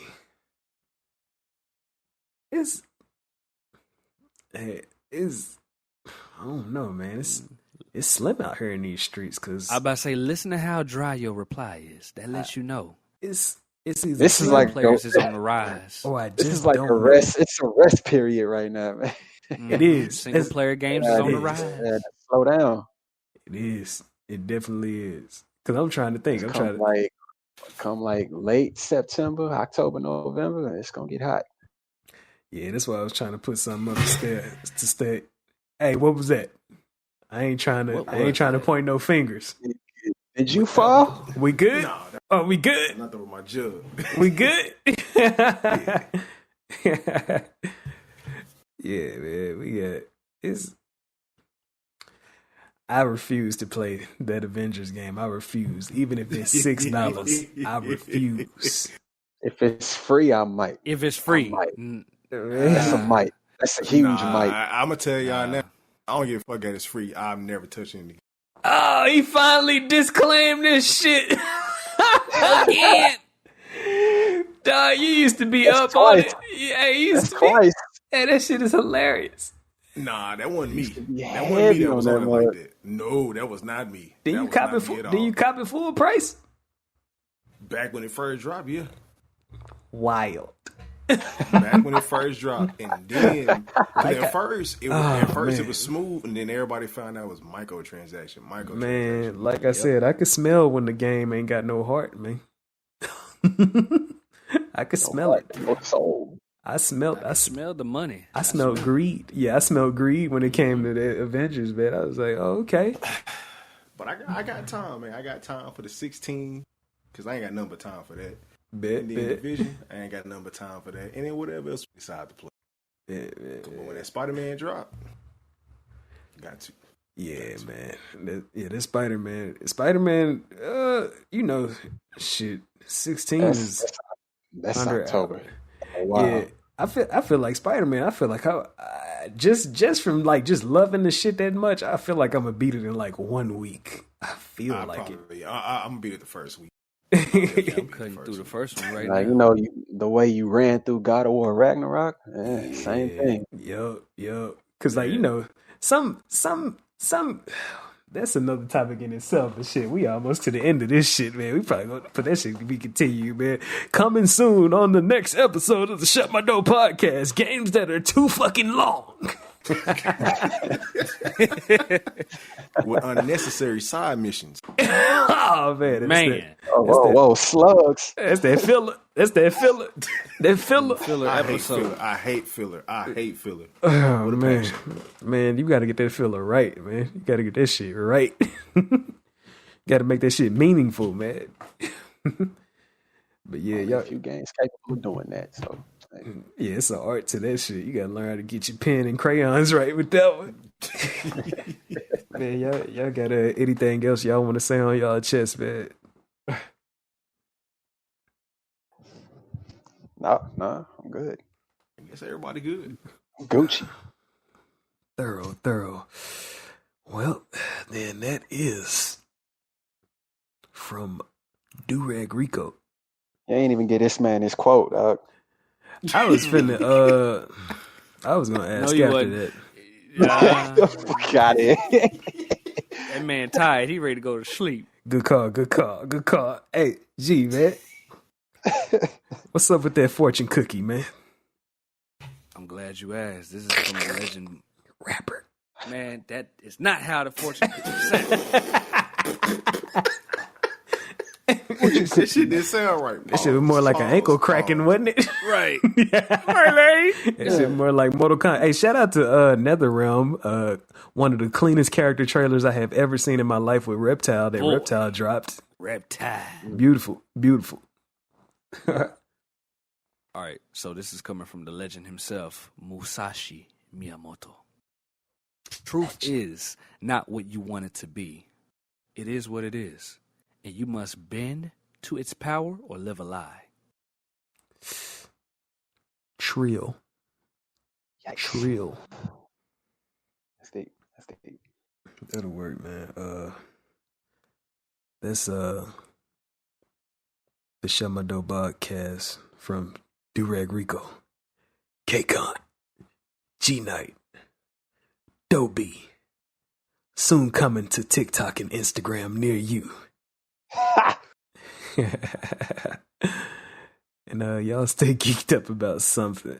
It's I don't know, man. It's slim out here in these streets because I about to say, listen to how dry your reply is. That lets you know. it's either This is like Players is on the rise. or I this just is like don't a know. rest. It's a rest period right now, man. It is. Single player games is on the it is. rise. Slow down. It is. It definitely is. Because I'm trying to think. I'm trying to. Come like late September, October, November, it's gonna get hot. Yeah, that's why I was trying to put something up to stay. Hey, what was that? I ain't trying to point no fingers. Did you fall? We good? No, Oh, we good? nothing with my jug. We good? Yeah, man. We got it's. I refuse to play that Avengers game. I refuse. Even if it's $6, I refuse. If it's free, I might. If it's free. That's a might. That's a huge might. I'm gonna tell y'all now. I don't give a fuck that it's free. I'm never touching it. Oh, he finally disclaimed this shit again. Dog, you used to be That's up twice. on it. Yeah, you used That's to be. twice. Hey, that shit is hilarious. Nah, that wasn't me. be That wasn't me heavy that on was that on it like mug. that. No, that was not me. Did That you was cop not it me full? at Did all. you cop it full price? Back when it first dropped, yeah. Wild. Back when it first dropped, and then 'cause at first it was man. it was smooth, and then everybody found out it was microtransaction. Man, like I said, I could smell when the game ain't got no heart, man. I could smell it. No soul. I smelled Smell the money. I smelled greed. Yeah, I smelled greed when it came to the Avengers, man. I was like, oh, okay. But I got time, man. I got time for the 16 because I ain't got nothing but time for that. Bet, And then bet. Division, I ain't got nothing but time for that. And then whatever else we decide to play. But when that Spider-Man drop, got to. Yeah, man. That Spider-Man, you know, shit, 16 is That's under October. hour. Oh, wow. Yeah, I feel like Spider-Man. I feel like I just from like just loving the shit that much, I feel like I'm gonna beat it in like 1 week. I feel like I'm gonna beat it the first week. it. Cutting through the first one right Like, now. the way you ran through God of War Ragnarok, same thing. Yup. Because like some that's another topic in itself. But shit, we almost to the end of this shit, man. We probably gonna put that shit to be continued, man. Coming soon on the next episode of the Shut My Door podcast. Games that are too fucking long. With unnecessary side missions. Oh man, Whoa, slugs. That's that filler. That filler. Filler I episode. hate filler. Oh man, you got to get that filler right, man. You got to get that shit right. Got to make that shit meaningful, man. But yeah, y'all. A few games capable of doing that. So Yeah, it's an art to that shit. You gotta learn how to get your pen and crayons right with that one. Man, y'all got anything else y'all want to say on y'all chest, man? no, I'm good. I guess everybody good. Gucci. Thorough. Well, then that is from Durag Rico. You ain't even get this man his quote, dog. I was finna I was gonna ask you after wasn't. that. Got it. That man tired. He ready to go to sleep. Good call. Hey, G, man. What's up with that fortune cookie, man? I'm glad you asked. This is from a legend. Rapper. Man, that is not how the fortune sounds. This shit didn't sound right. That shit was more like an ankle cracking, wasn't it? Right. That shit more like Mortal Kombat. Hey, shout out to NetherRealm, one of the cleanest character trailers I have ever seen in my life with Reptile. That Reptile dropped. Reptile. Beautiful. All right, so this is coming from the legend himself, Musashi Miyamoto. Truth is not what you want it to be. It is what it is. And you must bend to its power or live a lie. Trill. That's deep. That'll work, man. That's the Shut My Dope podcast from Durag Rico, K-Con, G-Night, Dobie. Soon coming to TikTok and Instagram near you. And y'all stay geeked up about something.